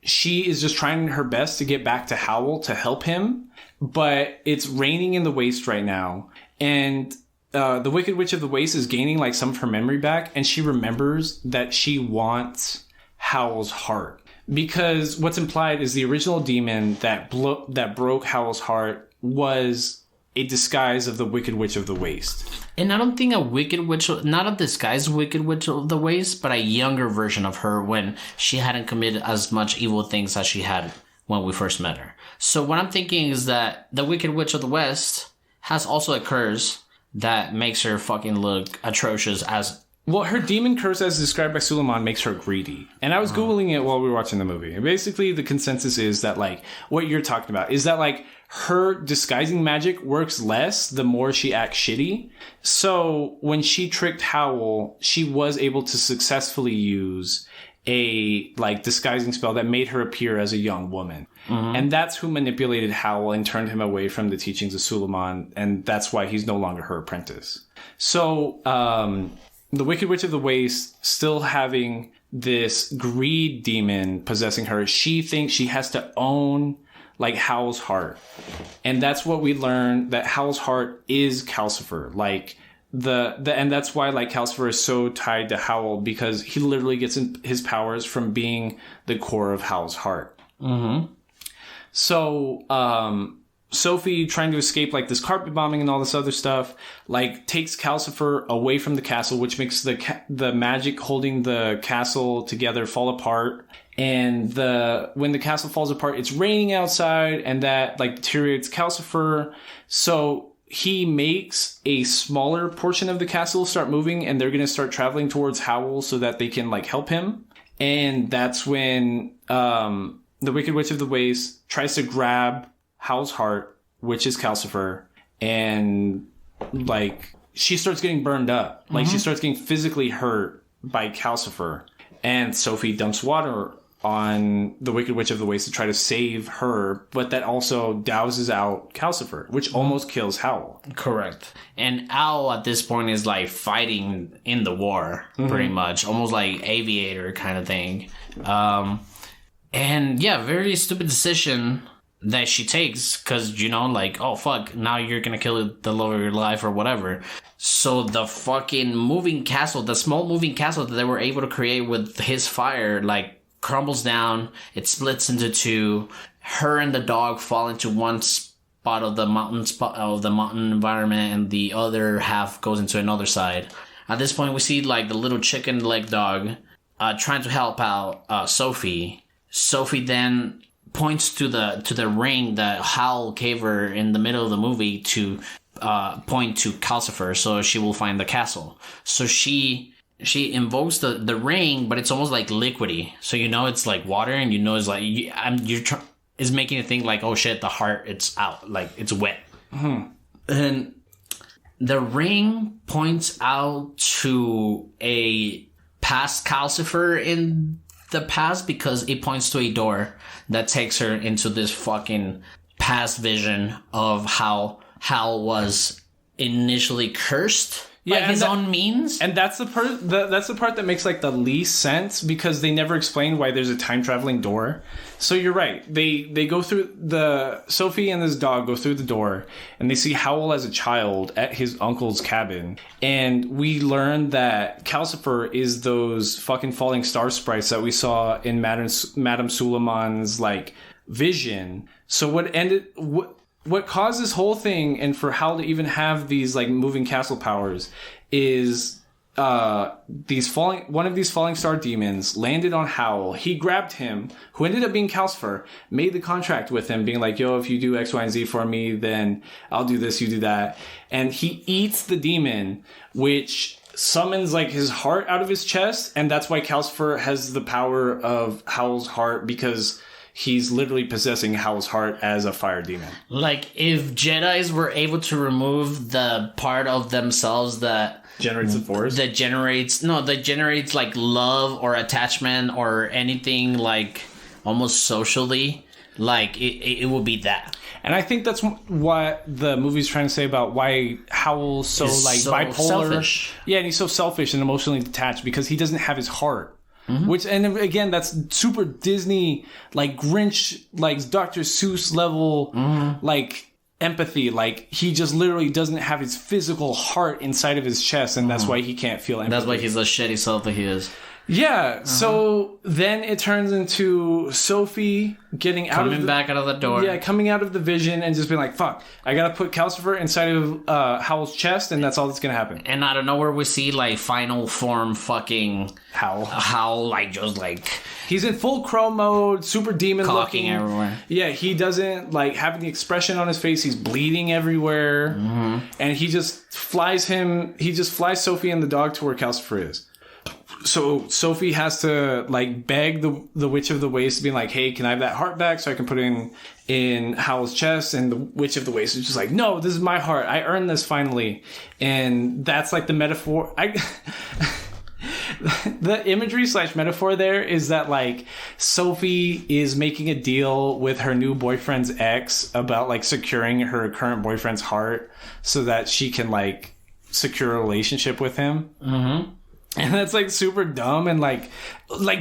she is just trying her best to get back to Howl to help him. But it's raining in the waste right now. And the Wicked Witch of the Waste is gaining like some of her memory back. And she remembers that she wants Howl's heart. Because what's implied is the original demon that broke Howl's heart was a disguise of the Wicked Witch of the Waste. And I don't think not a disguised Wicked Witch of the Waste, but a younger version of her when she hadn't committed as much evil things as she had when we first met her. So what I'm thinking is that the Wicked Witch of the West has also a curse that makes her fucking look atrocious as... Well, her demon curse, as described by Suleiman, makes her greedy. And I was Googling it while we were watching the movie. And basically, the consensus is that, like, what you're talking about is that, like, her disguising magic works less the more she acts shitty. So, when she tricked Howl, she was able to successfully use a, like, disguising spell that made her appear as a young woman. And that's who manipulated Howl and turned him away from the teachings of Suleiman. And that's why he's no longer her apprentice. So, the Wicked Witch of the Waste, still having this greed demon possessing her, she thinks she has to own, like, Howl's heart. And that's what we learn, that Howl's heart is Calcifer. Like, and that's why, like, Calcifer is so tied to Howl, because he literally gets his powers from being the core of Howl's heart. So, Sophie, trying to escape like this carpet bombing and all this other stuff, like takes Calcifer away from the castle, which makes the magic holding the castle together fall apart. And when the castle falls apart, it's raining outside, and that like deteriorates Calcifer. So he makes a smaller portion of the castle start moving, and they're going to start traveling towards Howl so that they can like help him. And that's when the Wicked Witch of the Waste tries to grab Howl's heart, which is Calcifer, and like she starts getting burned up. Like she starts getting physically hurt by Calcifer, and Sophie dumps water on the Wicked Witch of the Waste to try to save her, but that also douses out Calcifer, which almost kills Howl. Correct. And Owl at this point is like fighting in the war, pretty much, almost like Aviator kind of thing. And yeah, very stupid decision that she takes, because, you know, like, oh fuck, now you're gonna kill the love of your life or whatever. So the fucking moving castle, the small moving castle that they were able to create with his fire, like, crumbles down. It splits into two. Her and the dog fall into one part of the mountain environment, and the other half goes into another side. At this point, we see like the little chicken leg dog trying to help out Sophie. Sophie then points to the ring that Howl gave her in the middle of the movie to point to Calcifer, so she will find the castle. So she invokes the ring, but it's almost like liquidy. So it's like water, and it's like it's making it think like, oh shit, the heart, it's out, like it's wet. Mm-hmm. And the ring points out to a past Calcifer in the past, because it points to a door that takes her into this fucking past vision of how Hal was initially cursed by his own means. And that's the part that makes like the least sense, because they never explain why there's a time traveling door. So you're right. They go through Sophie and this dog go through the door, and they see Howl as a child at his uncle's cabin. And we learn that Calcifer is those fucking falling star sprites that we saw in Madame Suleiman's like vision. So what caused this whole thing, and for Howl to even have these like moving castle powers, is one of these falling star demons landed on Howl. He grabbed him, who ended up being Calcifer, made the contract with him, being like, yo, if you do X, Y, and Z for me, then I'll do this, you do that. And he eats the demon, which summons like his heart out of his chest, and that's why Calcifer has the power of Howl's heart, because he's literally possessing Howl's heart as a fire demon. Like, if Jedis were able to remove the part of themselves that generates the force, that generates like love or attachment or anything like almost socially, like it would be that. And I think that's what the movie's trying to say about why Howl's so bipolar. Selfish. Yeah, and he's so selfish and emotionally detached, because he doesn't have his heart. Mm-hmm. Which, and again, that's super Disney, like Grinch, like Dr. Seuss level, like empathy. Like, he just literally doesn't have his physical heart inside of his chest, and that's why he can't feel empathy. That's why he's the shitty self that he is. Yeah, so then it turns into Sophie coming back out of the door. Yeah, coming out of the vision and just being like, fuck, I gotta put Calcifer inside of Howl's chest, and that's all that's gonna happen. And out of nowhere we see like final form fucking Howl, like just like he's in full crow mode, super demon cocking looking everywhere. Yeah, he doesn't like have the expression on his face. He's bleeding everywhere, and he just flies Sophie and the dog to where Calcifer is. So Sophie has to like beg the Witch of the Waste, being like, "Hey, can I have that heart back so I can put it in Howl's chest?" And the Witch of the Waste is just like, "No, this is my heart. I earned this finally." And that's like the metaphor. The imagery / metaphor there is that like Sophie is making a deal with her new boyfriend's ex about like securing her current boyfriend's heart so that she can like secure a relationship with him. Mm-hmm. And that's like super dumb and like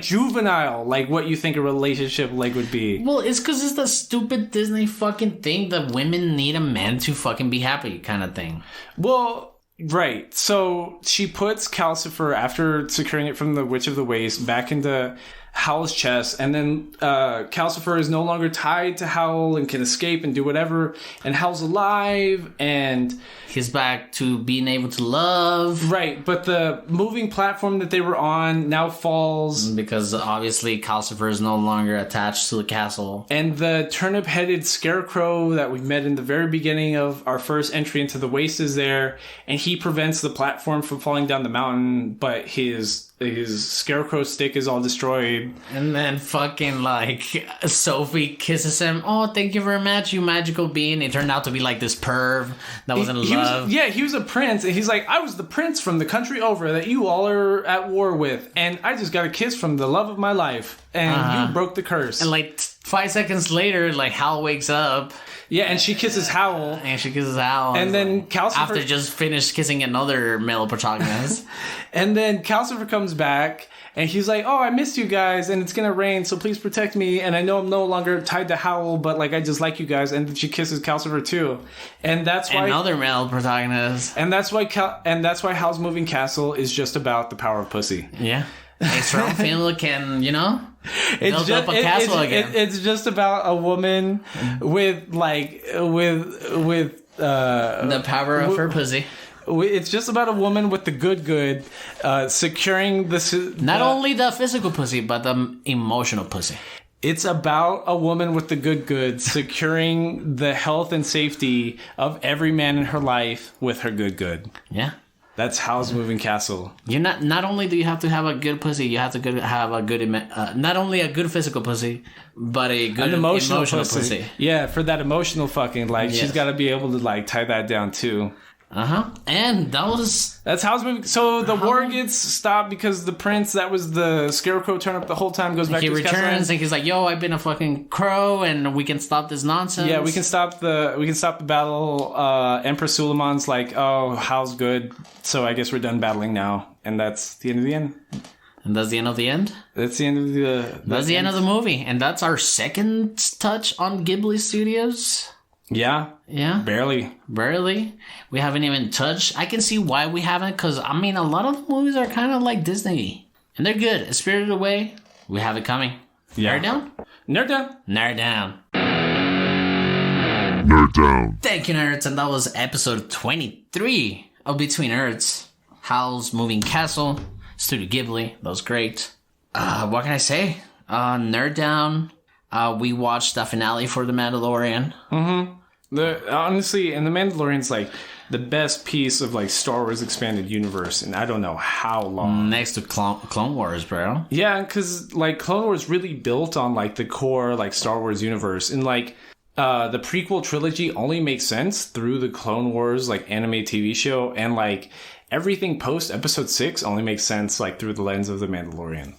juvenile, like what you think a relationship like would be. Well, it's because it's the stupid Disney fucking thing that women need a man to fucking be happy kind of thing. Well, right. So she puts Calcifer, after securing it from the Witch of the Waste, back into Howl's chest, and then Calcifer is no longer tied to Howl and can escape and do whatever, and Howl's alive, and he's back to being able to love. Right, but the moving platform that they were on now falls. Because obviously Calcifer is no longer attached to the castle. And the turnip-headed scarecrow that we met in the very beginning of our first entry into the waste is there, and he prevents the platform from falling down the mountain, but his scarecrow stick is all destroyed. And then fucking like Sophie kisses him. "Oh, thank you very much, you magical being." It turned out to be like this perv that was in love. He was a prince, and he's like, "I was the prince from the country over that you all are at war with, and I just got a kiss from the love of my life, and you broke the curse." And like 5 seconds later, like Howl wakes up. Yeah, and she kisses Howl. And then Calcifer... After just finished kissing another male protagonist. And then Calcifer comes back, and he's like, "Oh, I missed you guys, and it's gonna rain, so please protect me. And I know I'm no longer tied to Howl, but like I just like you guys." And then she kisses Calcifer too. And that's why... Another male protagonist. And that's why Howl's Moving Castle is just about the power of pussy. Yeah. A strong female can, Build up a castle again. It's just about a woman with the power of her pussy. It's just about a woman with the good, securing Not only the physical pussy, but the emotional pussy. It's about a woman with the good, securing the health and safety of every man in her life with her good. Yeah. That's Howl's Moving Castle. You're not only do you have to have a good pussy, you have to have a good not only a good physical pussy, but a good emotional pussy. Yeah, for that emotional fucking, like, she's got to be able to, like, tie that down too. And that's Howl's Moving. So the war gets stopped because the prince that was the scarecrow turn up the whole time goes back to his castle. He returns and he's like, "Yo, I've been a fucking crow, and we can stop this nonsense." Yeah, we can stop the battle. Empress Suleiman's like, "Oh, Howl's good, so I guess we're done battling now," and that's the end of the end. And that's the end of the end? That's the end of the... That's the end of the movie. And that's our second touch on Ghibli Studios. Yeah. Barely. We haven't even touched. I can see why we haven't, because, I mean, a lot of the movies are kind of like Disney. And they're good. Spirited Away, we have it coming. Yeah. Nerd down? Nerd down. Nerd down. Nerd down. Thank you, nerds. And that was episode 23 of Between Nerds. Howl's Moving Castle. Studio Ghibli. That was great. What can I say? Nerd down. We watched the finale for The Mandalorian. Honestly, and The Mandalorian's like the best piece of like Star Wars expanded universe, and I don't know how long. Next to Clone Wars, bro. Yeah, because like Clone Wars really built on like the core like Star Wars universe, and like the prequel trilogy only makes sense through the Clone Wars like anime TV show, and like everything post Episode 6 only makes sense like through the lens of The Mandalorian.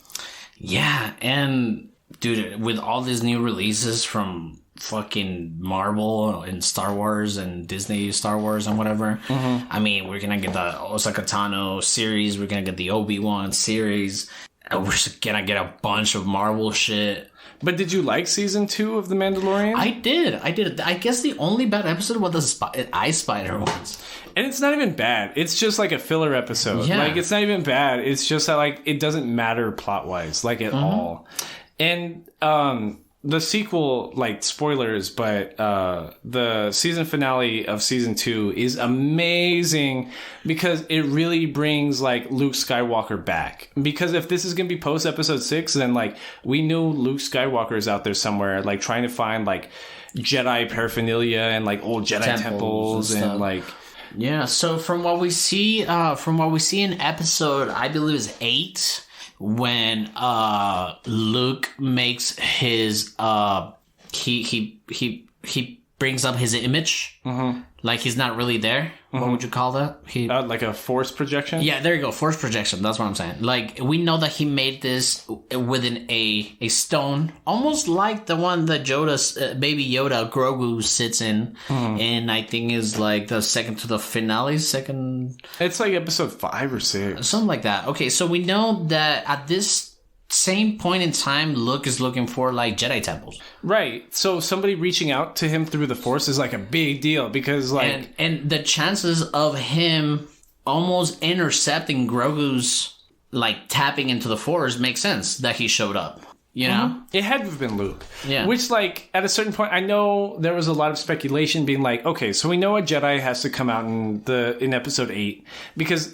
Yeah, and dude, with all these new releases from fucking Marvel and Star Wars and Disney Star Wars and whatever, I mean, we're gonna get the Osaka Tano series, we're gonna get the Obi-Wan series, we're gonna get a bunch of Marvel shit. But did you like season 2 of The Mandalorian? I did. I guess the only bad episode was the Ice Spider ones. And it's not even bad. It's just like a filler episode. Yeah. Like, it's not even bad. It's just that, like, it doesn't matter plot-wise, like, at all. And the sequel, like, spoilers, but the season finale of season 2 is amazing because it really brings, like, Luke Skywalker back. Because if this is going to be post-episode 6, then, like, we knew Luke Skywalker is out there somewhere, like, trying to find, like, Jedi paraphernalia and, like, old Jedi temples and like... Yeah, so from what we see in episode, I believe is 8, when Luke makes his he brings up his image, like he's not really there. What would you call that? Like a force projection? Yeah, there you go. Force projection. That's what I'm saying. Like, we know that he made this within a stone, almost like the one that Baby Yoda, Grogu, sits in. And I think is like the second to the finale. It's like episode 5 or 6. Something like that. Okay, so we know that at this same point in time, Luke is looking for like Jedi temples. Right. So somebody reaching out to him through the Force is like a big deal because like... And the chances of him almost intercepting Grogu's like tapping into the Force make sense that he showed up. You know? It had to have been Luke. Yeah. Which, like, at a certain point, I know there was a lot of speculation being like, okay, so we know a Jedi has to come out in episode 8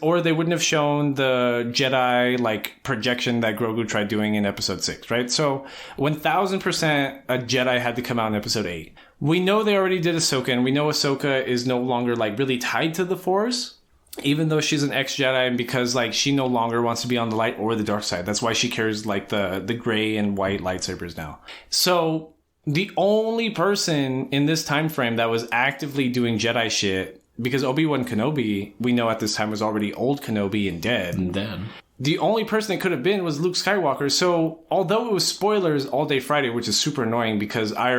or they wouldn't have shown the Jedi, like, projection that Grogu tried doing in episode 6, right? So 1000% a Jedi had to come out in episode 8. We know they already did Ahsoka, and we know Ahsoka is no longer, like, really tied to the Force. Even though she's an ex-Jedi, and because like she no longer wants to be on the light or the dark side. That's why she carries like the gray and white lightsabers now. So the only person in this time frame that was actively doing Jedi shit, because Obi-Wan Kenobi, we know at this time was already old Kenobi and dead. And then the only person it could have been was Luke Skywalker. So although it was spoilers all day Friday, which is super annoying because I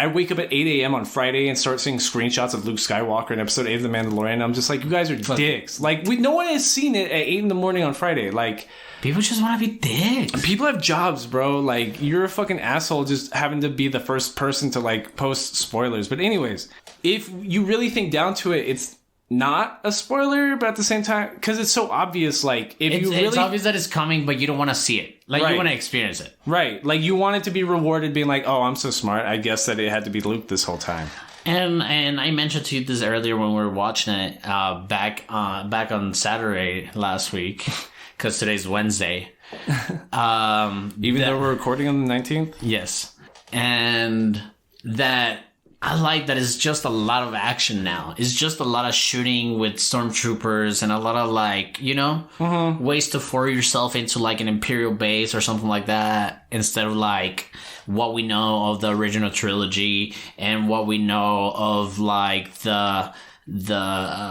wake up at 8 a.m. on Friday and start seeing screenshots of Luke Skywalker in episode 8 of The Mandalorian. I'm just like, you guys are dicks. Like, no one has seen it at 8 in the morning on Friday. Like, people just want to be dicks. People have jobs, bro. Like, you're a fucking asshole just having to be the first person to, like, post spoilers. But anyways, if you really think down to it, not a spoiler, but at the same time, because it's so obvious, like, if you really... It's obvious that it's coming, but you don't want to see it. Like, you want to experience it. Right. Like, you want it to be rewarded being like, oh, I'm so smart. I guess that it had to be Luke this whole time. And I mentioned to you this earlier when we were watching it back on Saturday last week, because today's Wednesday. Even though we're recording on the 19th? Yes. And that... I like that it's just a lot of action now. It's just a lot of shooting with stormtroopers and a lot of, like, you know, ways to force yourself into, like, an Imperial base or something like that, instead of, like, what we know of the original trilogy and what we know of, like, the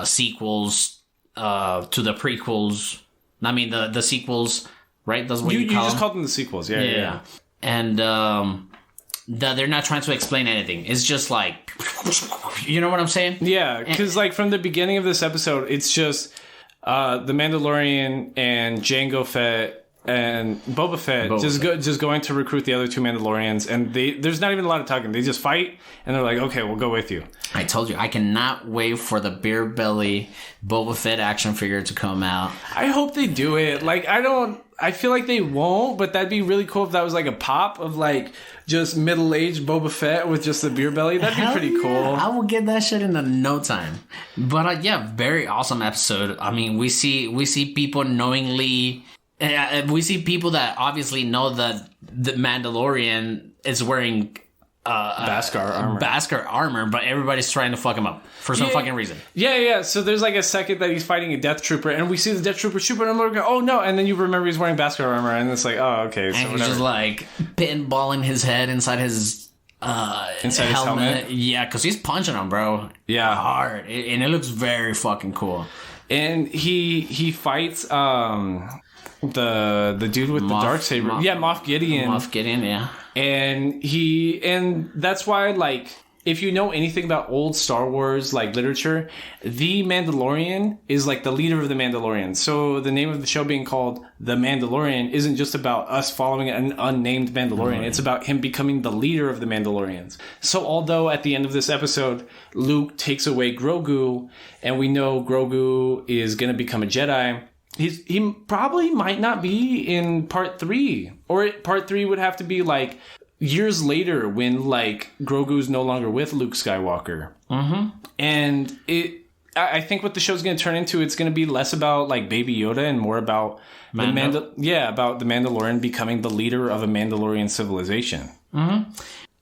sequels to the prequels. I mean, the sequels, right? That's what you call them? You just called them the sequels, yeah. And, that they're not trying to explain anything. It's just like, you know what I'm saying? Yeah, because like from the beginning of this episode, it's just the Mandalorian and Jango Fett and Boba Fett just going to recruit the other two Mandalorians, and there's not even a lot of talking. They just fight, and they're like, okay, we'll go with you. I told you, I cannot wait for the beer belly Boba Fett action figure to come out. I hope they do it. Like, I feel like they won't, but that'd be really cool if that was like a pop of like just middle-aged Boba Fett with just a beer belly. That'd be pretty cool. I will get that shit in no time. But yeah, very awesome episode. I mean, we see people knowingly. We see people that obviously know that the Mandalorian is wearing Beskar armor, but everybody's trying to fuck him up for some fucking reason. Yeah. So there's like a second that he's fighting a Death Trooper, and we see the Death Trooper shoot, and I'm like, oh no! And then you remember he's wearing Beskar armor, and it's like, oh okay. So and he's just like pinballing his head inside his helmet. Yeah, because he's punching him, bro. Yeah, hard, and it looks very fucking cool. And he fights the dude with the Darksaber. Moff Gideon. Moff Gideon, yeah. And that's why, like, if you know anything about old Star Wars, like, literature, the Mandalorian is, like, the leader of the Mandalorians. So the name of the show being called The Mandalorian isn't just about us following an unnamed Mandalorian. It's about him becoming the leader of the Mandalorians. So although at the end of this episode, Luke takes away Grogu, and we know Grogu is going to become a Jedi... He probably might not be in part 3. Or part 3 would have to be, like, years later when, like, Grogu's no longer with Luke Skywalker. Mm-hmm. And I think what the show's going to turn into, it's going to be less about, like, Baby Yoda and more about about the Mandalorian becoming the leader of a Mandalorian civilization. Mm-hmm.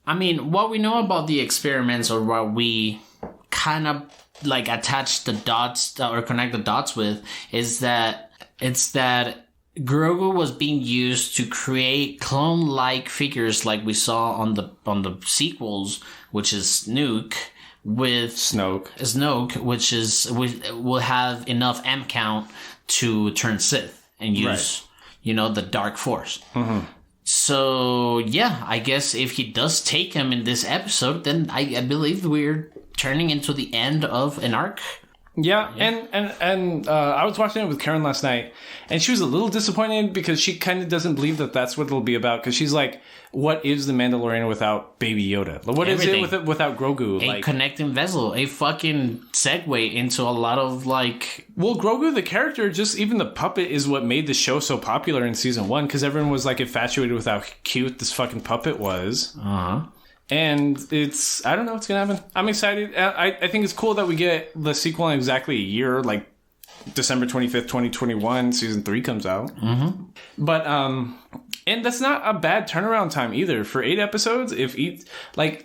I mean, what we know about the experiments, or what we kind of like attach the dots or connect the dots with, is that Grogu was being used to create clone-like figures like we saw on the sequels, which is Snoke with Snoke, which will have enough M count to turn Sith and use the Dark Force. Mm-hmm. So yeah, I guess if he does take him in this episode, then I believe we're turning into the end of an arc. Yeah. And I was watching it with Karen last night, and she was a little disappointed because she kind of doesn't believe that that's what it'll be about. Because she's like, "What is the Mandalorian without Baby Yoda? What Everything. Is it without Grogu? A connecting vessel, a fucking segue into a lot of like." Well, Grogu, the character, just even the puppet, is what made the show so popular in season 1. Because everyone was like infatuated with how cute this fucking puppet was. And I don't know what's going to happen. I'm excited. I think it's cool that we get the sequel in exactly a year, like December 25th, 2021, season 3 comes out. Mm-hmm. But, and that's not a bad turnaround time either. For 8 episodes,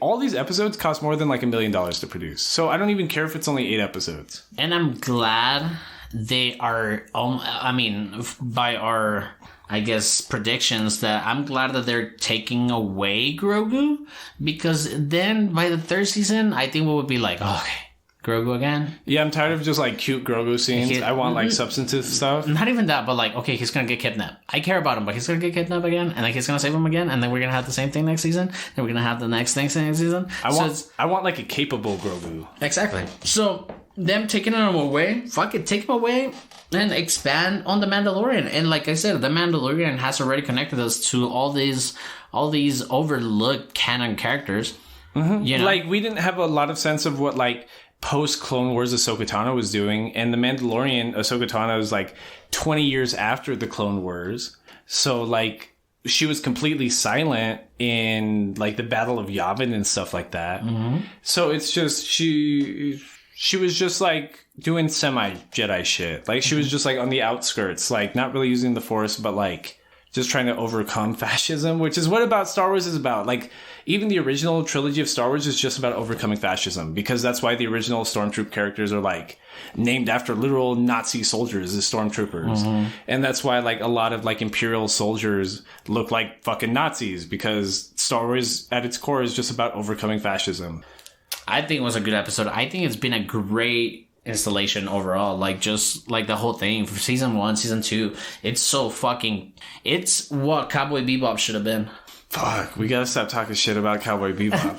all these episodes cost more than like $1 million to produce. So I don't even care if it's only 8 episodes. And I'm glad they are, by our... I guess predictions, that I'm glad that they're taking away Grogu, because then by the 3rd season, I think we would be like, oh, okay, Grogu again. Yeah, I'm tired of just like cute Grogu scenes. I want like substantive stuff. Not even that, but like, okay, he's gonna get kidnapped. I care about him, but he's gonna get kidnapped again, and like he's gonna save him again, and then we're gonna have the same thing next season, and we're gonna have the next thing next season. I want like a capable Grogu. Exactly. So them taking him away, fuck it, take him away. And expand on the Mandalorian. And like I said, the Mandalorian has already connected us to all these overlooked canon characters. Mm-hmm. You know? Like, we didn't have a lot of sense of what, like, post Clone Wars Ahsoka Tano was doing, and the Mandalorian Ahsoka Tano was like 20 years after the Clone Wars. So like she was completely silent in like the Battle of Yavin and stuff like that. Mm-hmm. So it's just she was just like doing semi Jedi shit. Like she was just like on the outskirts, like not really using the Force, but like just trying to overcome fascism, which is what about Star Wars is about. Like, even the original trilogy of Star Wars is just about overcoming fascism, because that's why the original Stormtroop characters are, like, named after literal Nazi soldiers as Stormtroopers. Mm-hmm. And that's why, like, a lot of, like, Imperial soldiers look like fucking Nazis, because Star Wars, at its core, is just about overcoming fascism. I think it was a good episode. I think it's been a great installation overall, like just like the whole thing for season 1, season 2. It's so fucking, it's what Cowboy Bebop should have been. Fuck, we gotta stop talking shit about Cowboy Bebop.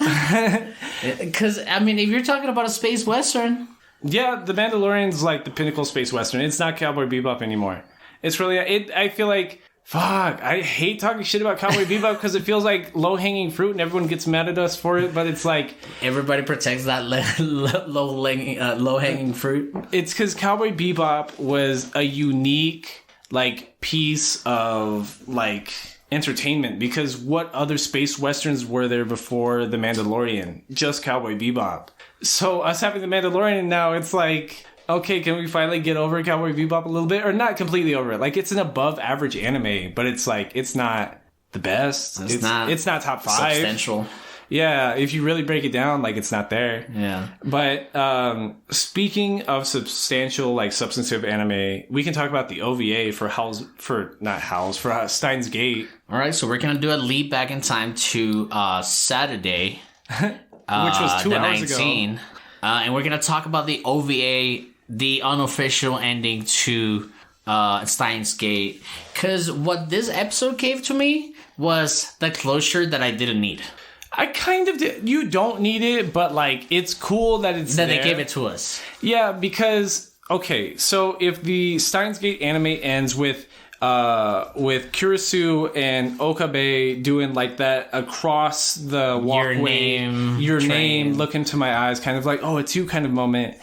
Because I mean, if you're talking about a space western, yeah, the Mandalorian's like the pinnacle space western. It's not Cowboy Bebop anymore. It's really I feel like, fuck, I hate talking shit about Cowboy Bebop because it feels like low-hanging fruit and everyone gets mad at us for it, but it's like... Everybody protects that low-hanging fruit. It's because Cowboy Bebop was a unique, like, piece of, like, entertainment, because what other space westerns were there before The Mandalorian? Just Cowboy Bebop. So us having The Mandalorian now, it's like... Okay, can we finally get over Cowboy Bebop a little bit? Or not completely over it. Like, it's an above-average anime, but it's like, it's not the best. It's not top 5. Substantial. Yeah, if you really break it down, like, it's not there. Yeah. But speaking of substantial, like, substantive anime, we can talk about the OVA for Steins Gate. All right, so we're going to do a leap back in time to Saturday. Which was 2 hours 19, ago. And we're going to talk about the OVA, the unofficial ending to Steins Gate. Because what this episode gave to me was the closure that I didn't need. I kind of did. You don't need it, but, like, it's cool that it's there. They gave it to us. Yeah, because, okay, so if the Steins Gate anime ends with Kurisu and Okabe doing like that across the walkway, your name, look into my eyes, kind of like, oh, it's you kind of moment.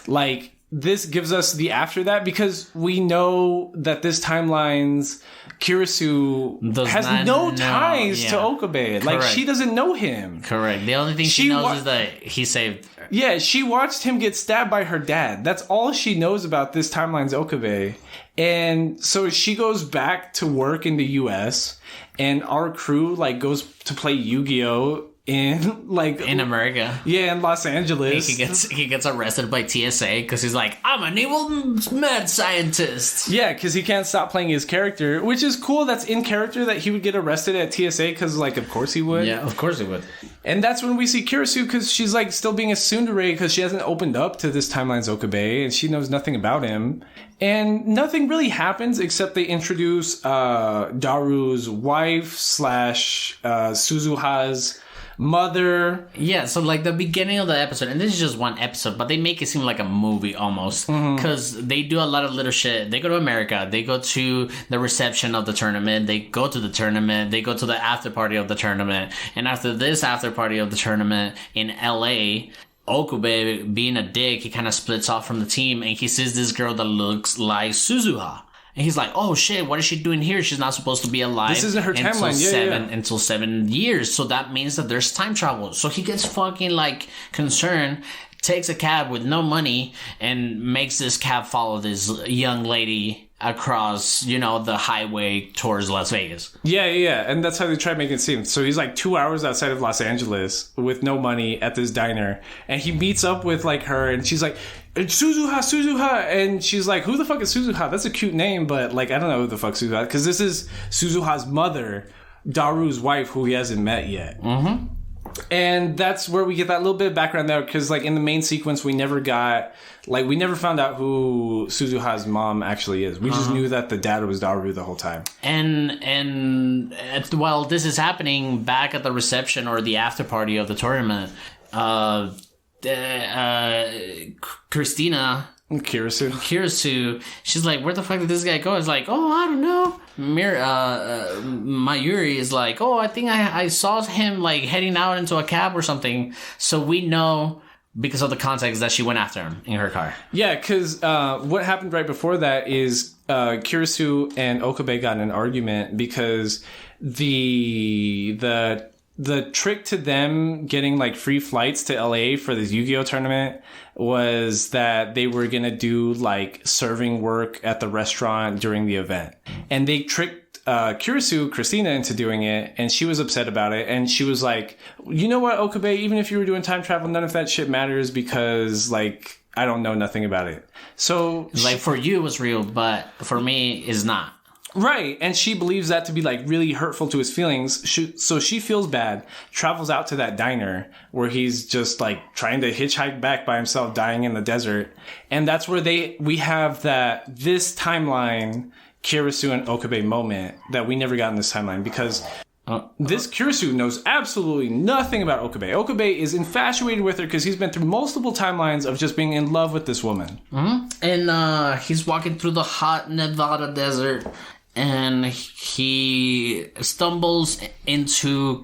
Like, this gives us the after that, because we know that this timeline's Kurisu has no ties to Okabe. Correct. Like, she doesn't know him. Correct. The only thing she knows is that he saved her. Yeah, she watched him get stabbed by her dad. That's all she knows about this timeline's Okabe. And so she goes back to work in the US, and our crew, like, goes to play Yu-Gi-Oh! In America. Yeah, in Los Angeles. He gets arrested by TSA because he's like, I'm an evil mad scientist. Yeah, because he can't stop playing his character, which is cool. That's in character that he would get arrested at TSA, because, like, of course he would. Yeah, of course he would. And that's when we see Kurisu, because she's, like, still being a tsundere because she hasn't opened up to this timeline's Okabe, and she knows nothing about him. And nothing really happens except they introduce Daru's wife / Suzuha's mother. Yeah, so like the beginning of the episode, and this is just one episode, but they make it seem like a movie almost, because they do a lot of little shit. They go to America, they go to the reception of the tournament, they go to the tournament, they go to the after party of the tournament, and after this after party of the tournament in LA, Okabe, being a dick, he kind of splits off from the team, and he sees this girl that looks like Suzuha. And he's like, oh shit, what is she doing here? She's not supposed to be alive. This isn't her timeline. Until 7 years. So that means that there's time travel. So he gets fucking like concerned, takes a cab with no money, and makes this cab follow this young lady across, the highway towards Las Vegas. Yeah. And that's how they try to make it seem. So he's like 2 hours outside of Los Angeles with no money at this diner. And he meets up with like her, and she's like, Suzuha. And she's like, who the fuck is Suzuha? That's a cute name, but like, I don't know who the fuck Suzuha is. Because this is Suzuha's mother, Daru's wife, who he hasn't met yet. Mm-hmm. And that's where we get that little bit of background there, because like in the main sequence we never found out who Suzuha's mom actually is. We just knew that the dad was Daru the whole time. And while this is happening back at the reception or the after party of the tournament, Kurisu, she's like, where the fuck did this guy go? It's like, oh, I don't know. Mayuri is like, oh, I think I saw him like heading out into a cab or something. So we know because of the context that she went after him in her car. Yeah, because what happened right before that is Kirisu and Okabe got in an argument because the trick to them getting like free flights to LA for this Yu-Gi-Oh tournament was that they were going to do like serving work at the restaurant during the event. And they tricked Christina into doing it, and she was upset about it. And she was like, you know what, Okabe, even if you were doing time travel, none of that shit matters because like I don't know nothing about it. So like for you it was real, but for me it's not. Right, and she believes that to be like really hurtful to his feelings. So she feels bad, travels out to that diner where he's just like trying to hitchhike back by himself, dying in the desert, and that's where we have this timeline Kirisu and Okabe moment that we never got in this timeline because this Kirisu knows absolutely nothing about Okabe. Okabe is infatuated with her because he's been through multiple timelines of just being in love with this woman. Mm-hmm. And he's walking through the hot Nevada desert, and he stumbles into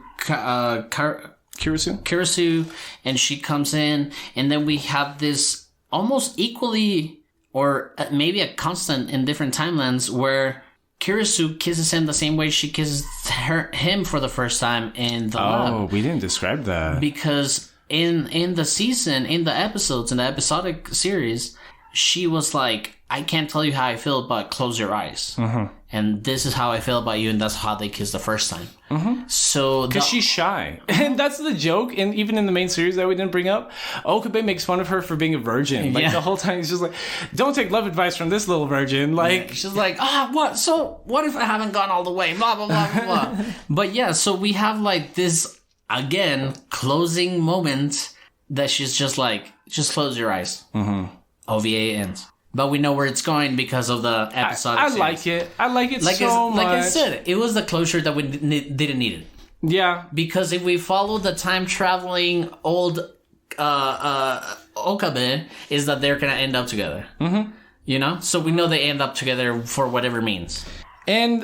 Kirisu, and she comes in, and then we have this almost equally, or maybe a constant in different timelines, where Kirisu kisses him the same way she kisses him for the first time in the lab. Oh, we didn't describe that. Because in the season, in the episodes, in the episodic series, she was like, I can't tell you how I feel, but close your eyes. Mm-hmm. And this is how I feel about you, and that's how they kissed the first time. Mm-hmm. So because she's shy. And that's the joke, and even in the main series that we didn't bring up, Okabe makes fun of her for being a virgin. Like, the whole time he's just like, don't take love advice from this little virgin. Like, she's like, what? So what if I haven't gone all the way? Blah, blah, blah, blah, blah. But yeah, so we have like this, again, closing moment that she's just like, just close your eyes. Mm-hmm. OVA ends. But we know where it's going because of the episode. I like it. I like it so much. Like I said, it was the closure that we didn't need it. Yeah. Because if we follow the time-traveling old Okabe, is that they're going to end up together. Mm-hmm. You know? So we know they end up together for whatever means. And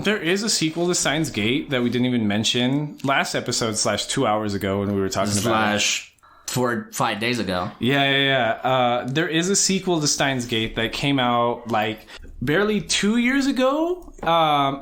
there is a sequel to Steins Gate that we didn't even mention last episode / 2 hours ago when we were talking about it. 5 days ago. Yeah. There is a sequel to Steins Gate that came out like barely 2 years ago.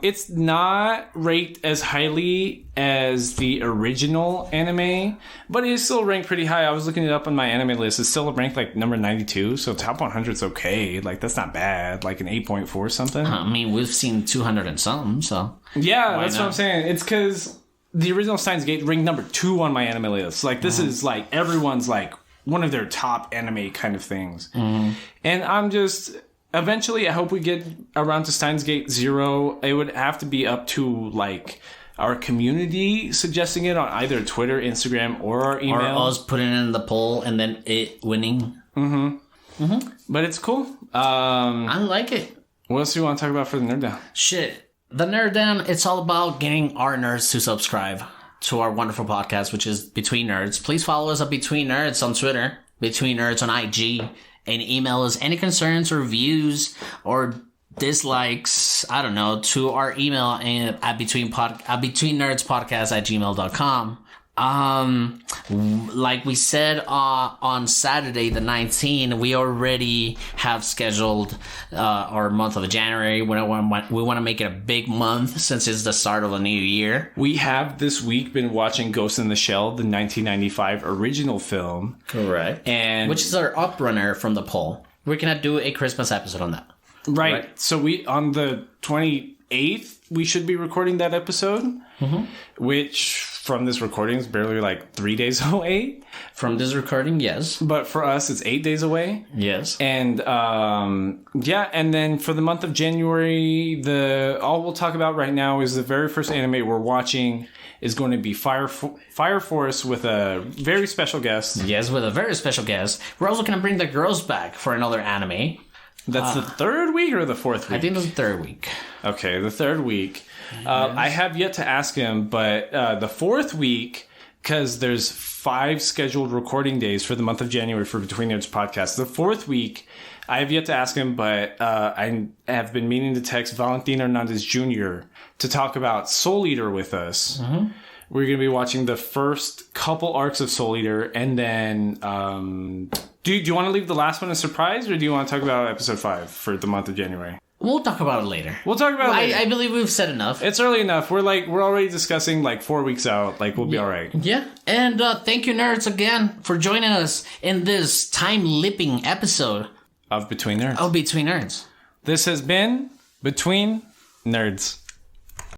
It's not ranked as highly as the original anime, but it is still ranked pretty high. I was looking it up on my anime list. It's still ranked like number 92, so top 100 is okay. Like, that's not bad. Like an 8.4 something. I mean, we've seen 200 and something, so. Yeah, that's what I'm saying. It's because the original Steins Gate ranked number 2 on my anime list. Like, this is like everyone's like one of their top anime kind of things. Mm-hmm. And I'm just, eventually I hope we get around to Steins Gate 0. It would have to be up to like our community suggesting it on either Twitter, Instagram, or our email. Or us putting it in the poll and then it winning. Mm-hmm. Mm-hmm. But it's cool. I like it. What else do you want to talk about for the Nerd Down? Shit. The Nerd Down, it's all about getting our nerds to subscribe to our wonderful podcast, which is Between Nerds. Please follow us at Between Nerds on Twitter, Between Nerds on IG, and email us any concerns or views or dislikes, I don't know, to our email at betweennerdspodcast@gmail.com. Like we said on Saturday the 19th, we already have scheduled our month of January. We want to make it a big month since it's the start of a new year. We have this week been watching Ghost in the Shell, the 1995 original film. Correct. And which is our uprunner from the poll. We're gonna do a Christmas episode on that. Right. So we on the 28th we should be recording that episode, which from this recording is barely like 3 days away. From this recording, yes. But for us, it's 8 days away. Yes. And and then for the month of January, all we'll talk about right now is the very first anime we're watching is going to be Fire Force with a very special guest. Yes, with a very special guest. We're also going to bring the girls back for another anime. That's the third week or the fourth week? I think it's the third week. Okay, the third week. I have yet to ask him, but the fourth week, because there's 5 scheduled recording days for the month of January for Between Nerds podcast. The fourth week, I have yet to ask him, but I have been meaning to text Valentin Hernandez Jr. to talk about Soul Eater with us, we're going to be watching the first couple arcs of Soul Eater, and then do you want to leave the last one a surprise, or do you want to talk about episode 5 for the month of January? We'll talk about it later. We'll talk about it later. I believe we've said enough. It's early enough. We're already discussing like 4 weeks out. Like, we'll be all right. Yeah. And thank you, nerds, again for joining us in this time-lipping episode Of Between Nerds. of Between Nerds. This has been Between Nerds.